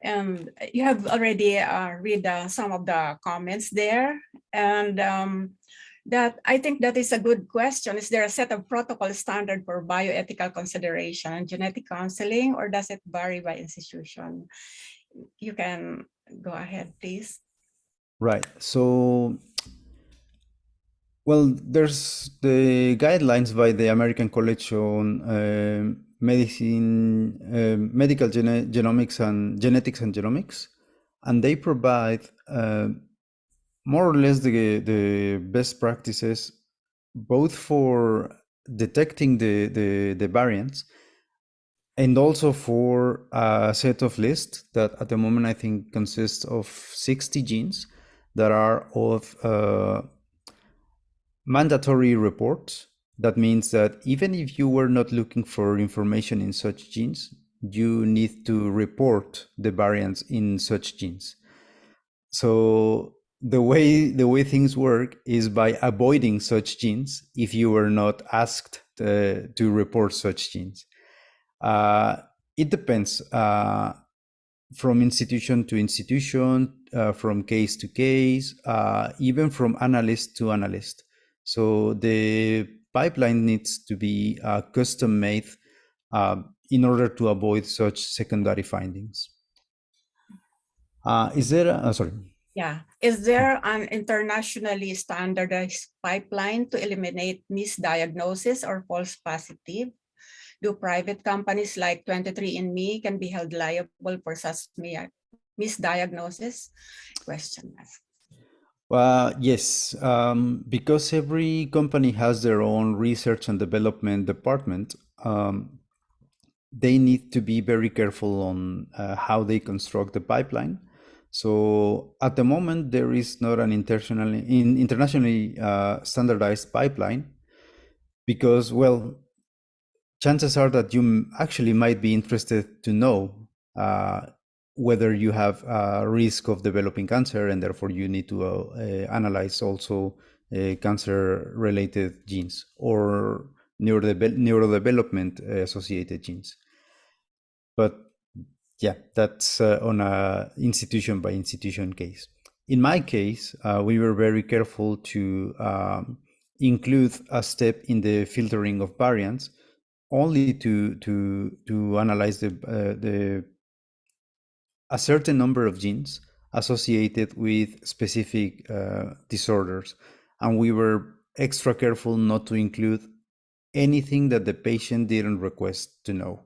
And you have already read some of the comments there, and that I think that is a good question. Is there a set of protocol standard for bioethical consideration and genetic counseling, or does it vary by institution? You can go ahead, please. Right. So, well, there's the guidelines by the American College on medical genomics and genetics and genomics, and they provide more or less the best practices, both for detecting the variants and also for a set of lists that at the moment I think consists of 60 genes that are of mandatory reports. That means that even if you were not looking for information in such genes, you need to report the variants in such genes. So the way things work is by avoiding such genes if you were not asked to report such genes. It depends from institution to institution, from case to case, even from analyst to analyst. So the pipeline needs to be custom made in order to avoid such secondary findings. Is there, sorry. Yeah, is there an internationally standardized pipeline to eliminate misdiagnosis or false positive? Do private companies like 23andMe can be held liable for such misdiagnosis? Question mark. Yes, because every company has their own research and development department, they need to be very careful on how they construct the pipeline. So at the moment, there is not an internationally standardized pipeline because, well, chances are that you actually might be interested to know whether you have a risk of developing cancer, and therefore you need to analyze also cancer-related genes or neurodevelopment associated genes. But yeah, that's on a institution by institution case. In my case, we were very careful to include a step in the filtering of variants, only to analyze a certain number of genes associated with specific disorders, and we were extra careful not to include anything that the patient didn't request to know.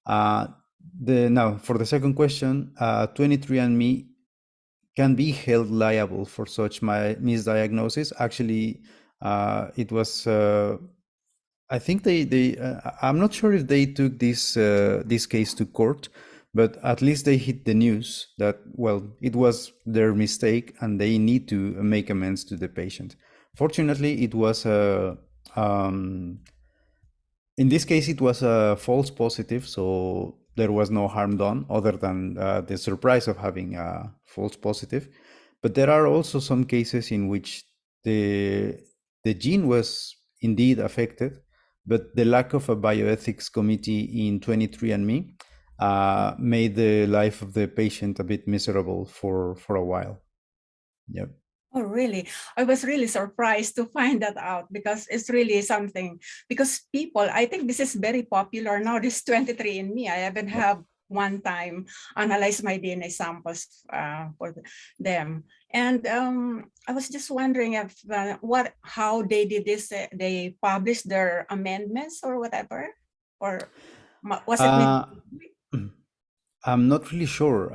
Now, for the second question, 23andMe can be held liable for such misdiagnosis. Actually, it was, I think I'm not sure if they took this case to court, but at least they hit the news that, well, it was their mistake and they need to make amends to the patient. Fortunately, it was in this case, it was a false positive, so there was no harm done other than the surprise of having a false positive. But there are also some cases in which the gene was indeed affected, but the lack of a bioethics committee in 23andMe made the life of the patient a bit miserable for a while. Yep. Oh, really? I was really surprised to find that out, because it's really something, because people, I think this is very popular now, this 23andMe. I haven't had one time analyzed my DNA samples for them. And I was just wondering if how they did this, they published their amendments or whatever, or was it made? I'm not really sure.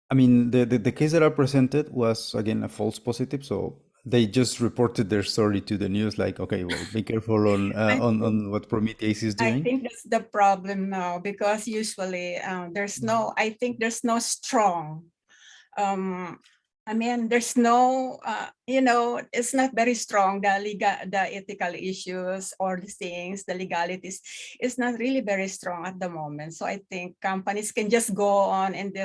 I mean, the case that I presented was, again, a false positive. So they just reported their story to the news, like, okay, well, be careful on what Prometheus is doing. I think that's the problem now, because usually there's no, I think there's no strong, I mean, there's no, you know, it's not very strong, the ethical issues or the things, the legalities, it's not really very strong at the moment. So I think companies can just go on, and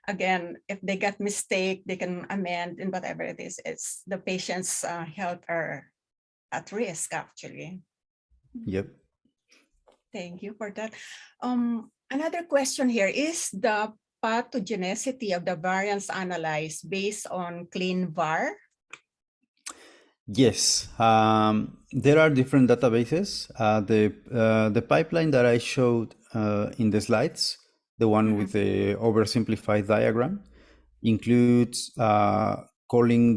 again, if they get mistake, they can amend, and whatever it is, it's the patient's health are at risk, actually. Yep. Thank you for that. Another question here, is the pathogenicity of the variants analyzed based on ClinVar? Yes, there are different databases. The pipeline that I showed in the slides, the one with the oversimplified diagram, includes analyzing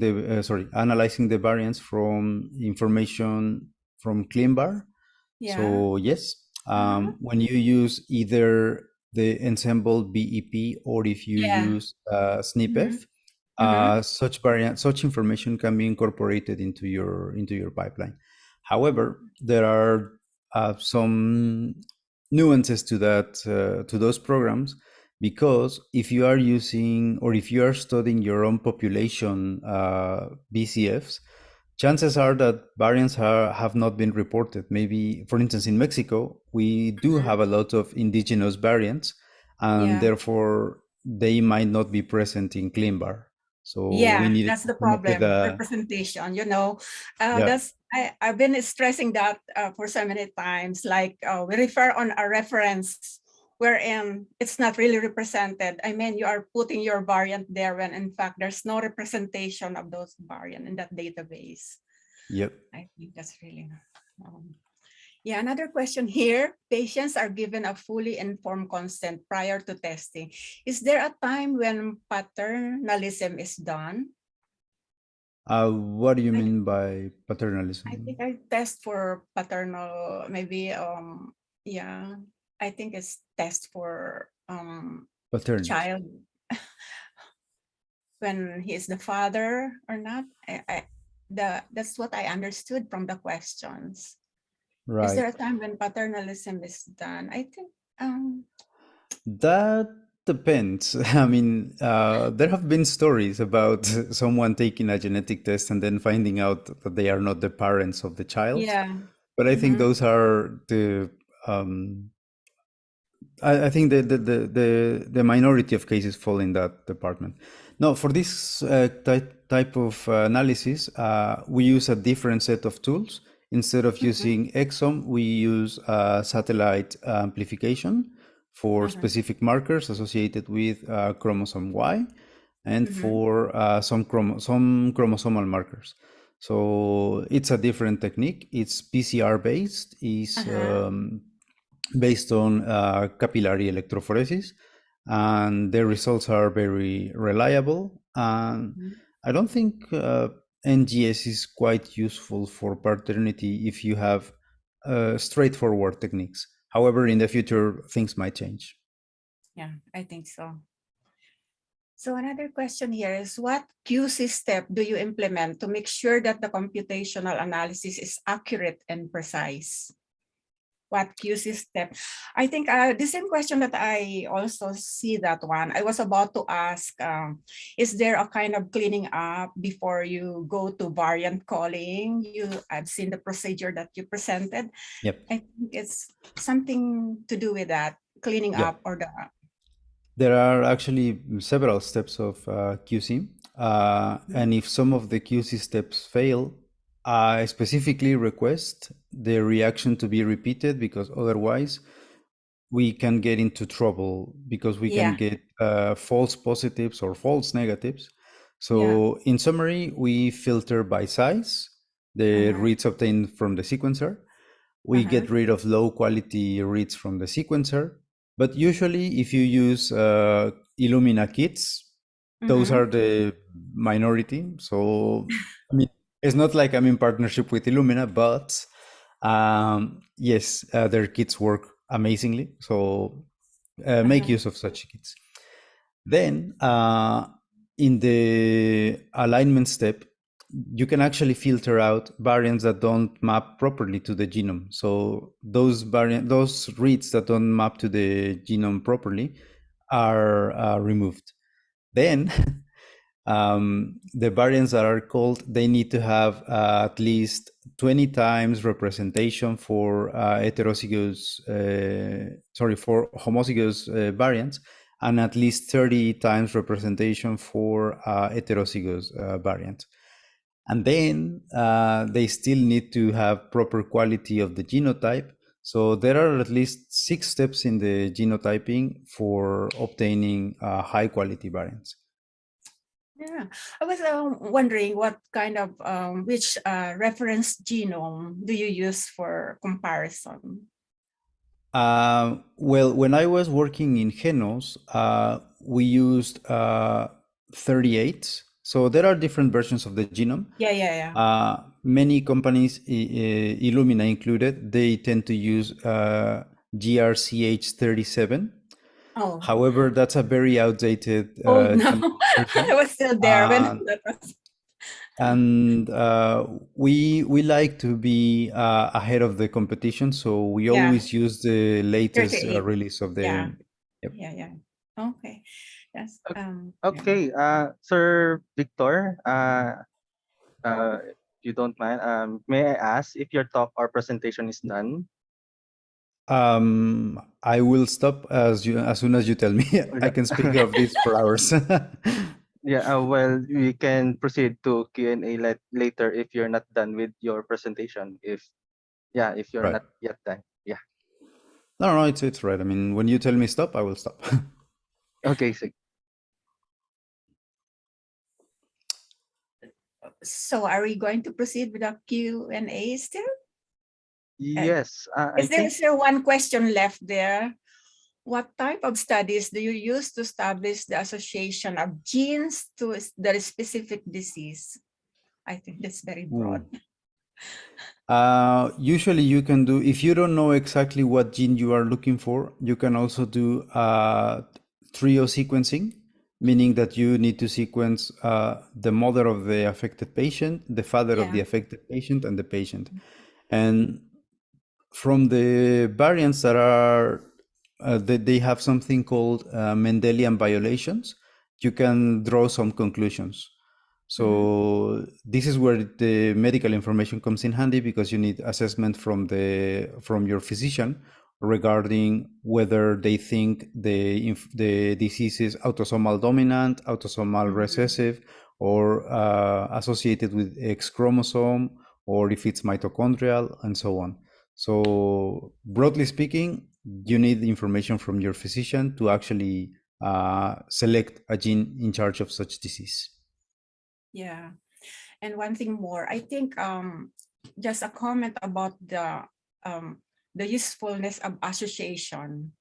the variants from information from ClinVar. Yeah. So yes, when you use either the ensemble BEP or if you use SNPF, such information can be incorporated into your pipeline. However, there are some nuances to that to those programs, because if you are using or if you are studying your own population BCFs, chances are that variants have not been reported. Maybe, for instance, in Mexico, we do have a lot of indigenous variants, and therefore they might not be present in ClinVar. So we need that's the problem, representation, you know. I've been stressing that for so many times, like we refer on a reference wherein it's not really represented. I mean, you are putting your variant there when in fact there's no representation of those variant in that database. Yep. I think that's really yeah, another question here. Patients are given a fully informed consent prior to testing. Is there a time when paternalism is done? What do you mean by paternalism? I think I test for paternal, maybe, yeah, I think it's test for paternity. Child when he is the father or not. That's what I understood from the questions. Right. Is there a time when paternalism is done? I think that depends. I mean, there have been stories about someone taking a genetic test and then finding out that they are not the parents of the child. Yeah. But I think those are the I think the minority of cases fall in that department. Now, for this type of analysis, we use a different set of tools. Instead of using exome, we use satellite amplification for specific markers associated with chromosome Y, and for some chromosomal markers. So it's a different technique. It's PCR based. Is based on capillary electrophoresis, and the results are very reliable. And I don't think NGS is quite useful for paternity if you have straightforward techniques. However, in the future, things might change. Yeah, I think so. So another question here is, what QC step do you implement to make sure that the computational analysis is accurate and precise? what QC step? I think the same question that I also see that one. I was about to ask, is there a kind of cleaning up before you go to variant calling? I've seen the procedure that you presented. Yep. I think it's something to do with that, cleaning Yeah. up or the. There are actually several steps of QC. And if some of the QC steps fail, I specifically request the reaction to be repeated, because otherwise we can get into trouble, because we can get false positives or false negatives. So in summary, we filter by size, the reads obtained from the sequencer. We get rid of low quality reads from the sequencer. But usually if you use Illumina kits, those are the minority. So, I mean, it's not like I'm in partnership with Illumina, but yes, their kits work amazingly. So make use of such kits. Then in the alignment step, you can actually filter out variants that don't map properly to the genome. So those reads that don't map to the genome properly are removed. Then the variants that are called, they need to have at least 20 times representation for for homozygous variants, and at least 30 times representation for heterozygous variants. And then they still need to have proper quality of the genotype. So there are at least 6 steps in the genotyping for obtaining high quality variants. Yeah, I was wondering what kind of, which reference genome do you use for comparison? Well, when I was working in Genos, we used 38. So there are different versions of the genome. Yeah. Many companies, Illumina included, they tend to use GRCH37. Oh. However, that's a very outdated No, I was still there when that was. And we like to be ahead of the competition, so we always use the latest release of the. Yeah. Okay. Yes. Okay. Sir Victor, if you don't mind, may I ask if your talk or presentation is done? I will stop as soon as you tell me. I can speak of this for hours. Yeah, well, we can proceed to Q&A later if you're not done with your presentation. If you're not yet done. Yeah. No, it's right. I mean, when you tell me stop, I will stop. Okay, so are we going to proceed with the Q&A still? Yes. Is there one question left there? What type of studies do you use to establish the association of genes to the specific disease? I think that's very broad. Usually you can do, if you don't know exactly what gene you are looking for, you can also do trio sequencing, meaning that you need to sequence the mother of the affected patient, the father of the affected patient, and the patient. And from the variants that are, they have something called Mendelian violations, you can draw some conclusions. So this is where the medical information comes in handy, because you need assessment from your physician regarding whether they think the disease is autosomal dominant, autosomal recessive, or associated with X chromosome, or if it's mitochondrial, and so on. So broadly speaking, you need information from your physician to actually select a gene in charge of such disease. Yeah, and one thing more, I think just a comment about the usefulness of association,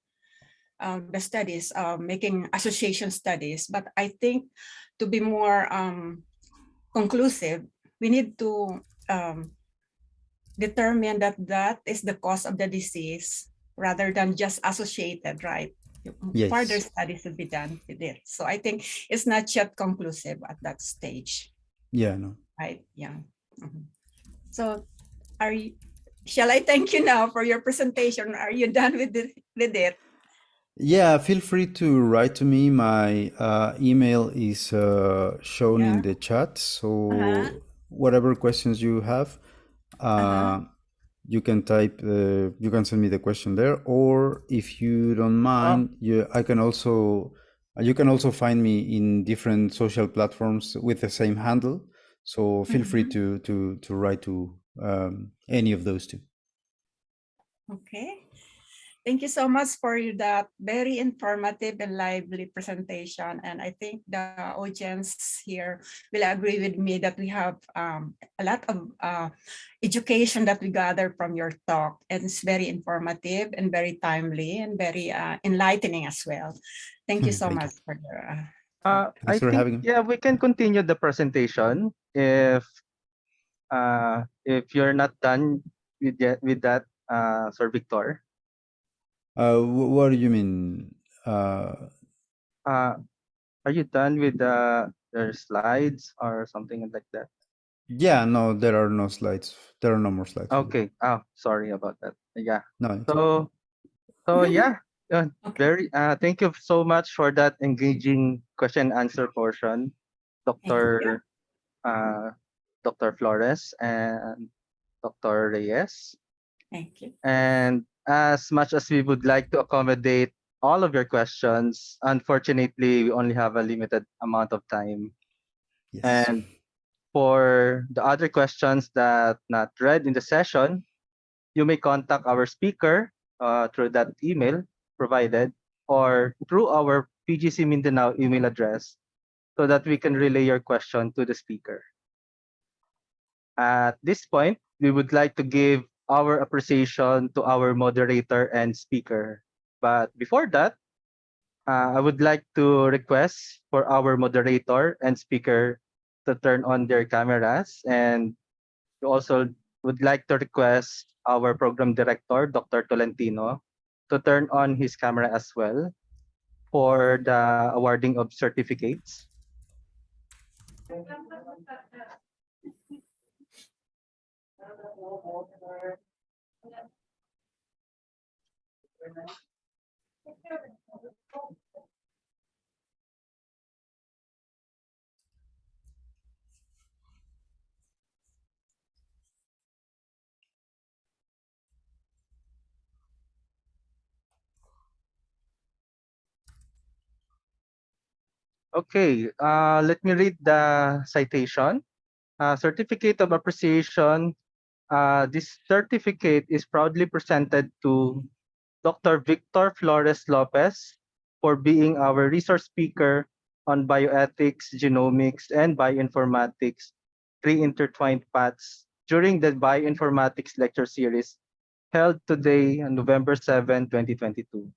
the studies, making association studies. But I think to be more conclusive, we need to determine that is the cause of the disease rather than just associated, right? Yes. Further studies will be done with it. So I think it's not yet conclusive at that stage. Yeah, no. Right. Yeah. So are you, Shall I thank you now for your presentation? Are you done with it? Yeah, feel free to write to me. My email is shown in the chat. So whatever questions you have, you can type. You can send me the question there, or if you don't mind, I can also. You can also find me in different social platforms with the same handle. So feel free to write to any of those two. Okay. Thank you so much for that very informative and lively presentation. And I think the audience here will agree with me that we have a lot of education that we gather from your talk. And it's very informative and very timely and very enlightening as well. Thank you so much for your I think, yeah, we can continue the presentation if you're not done with that, Sir Victor. What do you mean? Are you done with the slides or something like that? Yeah, no, there are no slides. There are no more slides. Okay. Oh, sorry about that. Yeah. No. So yeah. Very. Thank you so much for that engaging question and answer portion, Dr. Dr. Flores and Dr. Reyes. Thank you. And as much as we would like to accommodate all of your questions, unfortunately, we only have a limited amount of time. Yes. And for the other questions that not read in the session, you may contact our speaker through that email provided or through our PGC Mindanao email address so that we can relay your question to the speaker. At this point, we would like to give our appreciation to our moderator and speaker. But before that, I would like to request for our moderator and speaker to turn on their cameras, and we also would like to request our program director, Dr. Tolentino, to turn on his camera as well for the awarding of certificates. Okay, let me read the citation. Certificate of Appreciation. This certificate is proudly presented to Dr. Victor Flores Lopez for being our resource speaker on bioethics, genomics, and bioinformatics, three intertwined paths during the bioinformatics lecture series held today on November 7, 2022.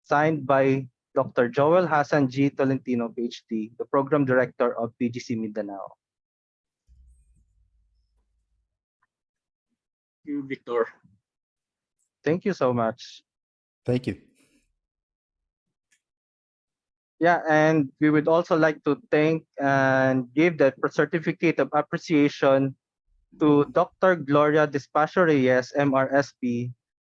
Signed by Dr. Joel Hassan G. Tolentino, Ph.D., the Program Director of PGC Mindanao. Thank you, Victor. Thank you so much. Thank you. Yeah, and we would also like to thank and give the certificate of appreciation to Dr. Gloria Despacio-Reyes, MRSP,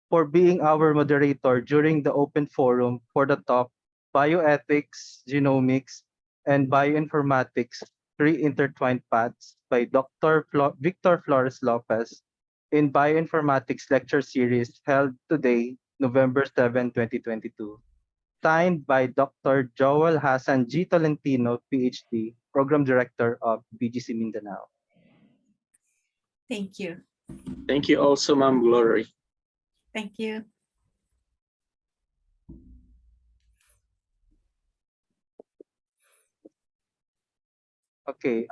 for being our moderator during the open forum for the talk Bioethics, Genomics, and Bioinformatics, Three Intertwined Paths by Dr. Victor Flores Lopez in Bioinformatics lecture series held today, November 7, 2022. Signed by Dr. Joel Hassan G. Tolentino, PhD, Program Director of BGC Mindanao. Thank you. Thank you also, Ma'am Glory. Thank you. Okay.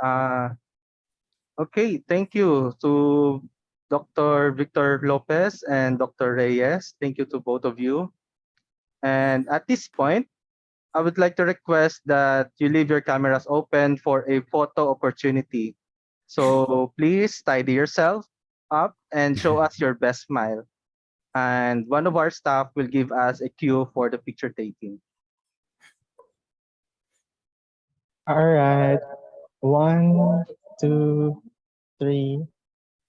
Okay. Thank you to Dr. Victor Lopez and Dr. Reyes. Thank you to both of you. And at this point, I would like to request that you leave your cameras open for a photo opportunity. So please tidy yourself up and show us your best smile. And one of our staff will give us a cue for the picture taking. All right. 1, 2, 3.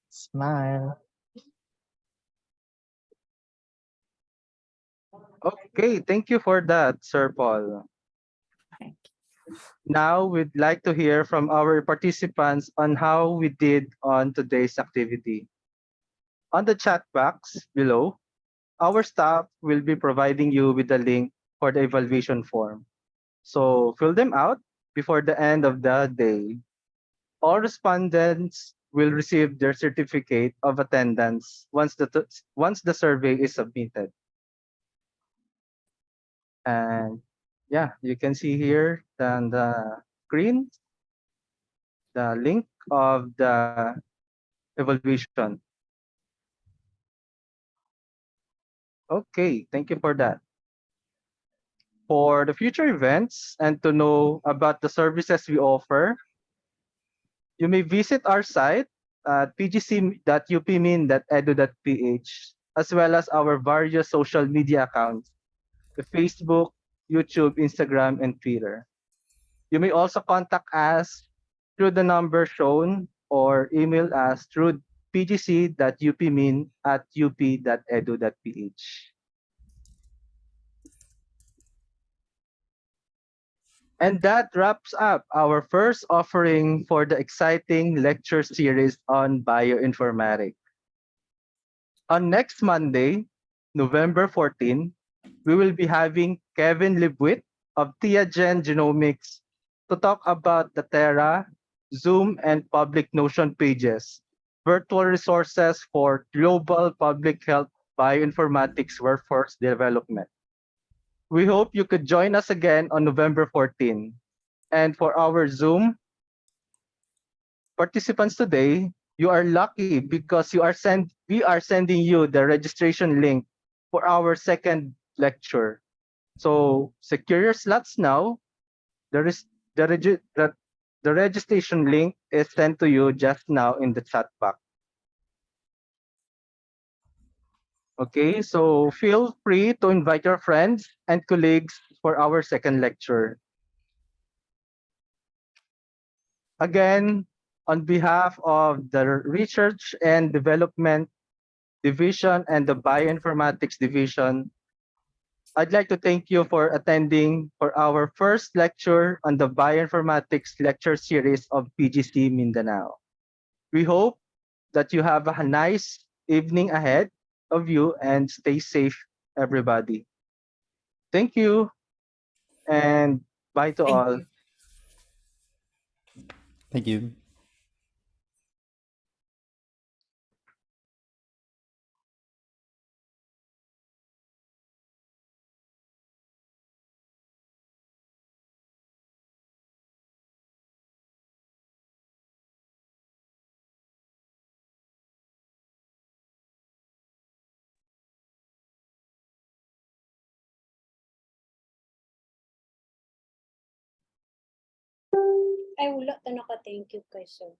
Smile. Okay, thank you for that, Sir Paul. Now we'd like to hear from our participants on how we did on today's activity. On the chat box below, our staff will be providing you with the link for the evaluation form. So fill them out before the end of the day. All respondents will receive their certificate of attendance once the survey is submitted. And yeah, you can see here on the screen the link of the evaluation. Okay, thank you for that. For the future events and to know about the services we offer, you may visit our site at pgc.upmin.edu.ph as well as our various social media accounts, the Facebook, YouTube, Instagram, and Twitter. You may also contact us through the number shown or email us through pgc.upmin@up.edu.ph. And that wraps up our first offering for the exciting lecture series on bioinformatics. On next Monday, November 14, we will be having Kevin Libwit of Theagen Genomics to talk about the Terra, Zoom, and Public Notion pages, virtual resources for global public health bioinformatics workforce development. We hope you could join us again on November 14. And for our Zoom participants today, you are lucky because we are sending you the registration link for our second lecture. So secure your slots now. There is the registration link is sent to you just now in the chat box. Okay, so feel free to invite your friends and colleagues for our second lecture. Again, on behalf of the Research and Development Division and the Bioinformatics Division, I'd like to thank you for attending for our first lecture on the Bioinformatics lecture series of PGC Mindanao. We hope that you have a nice evening ahead of you and stay safe, everybody. Thank you and bye to Thank all. you. Thank you. Ay, wala ta naka-thank you kay sir.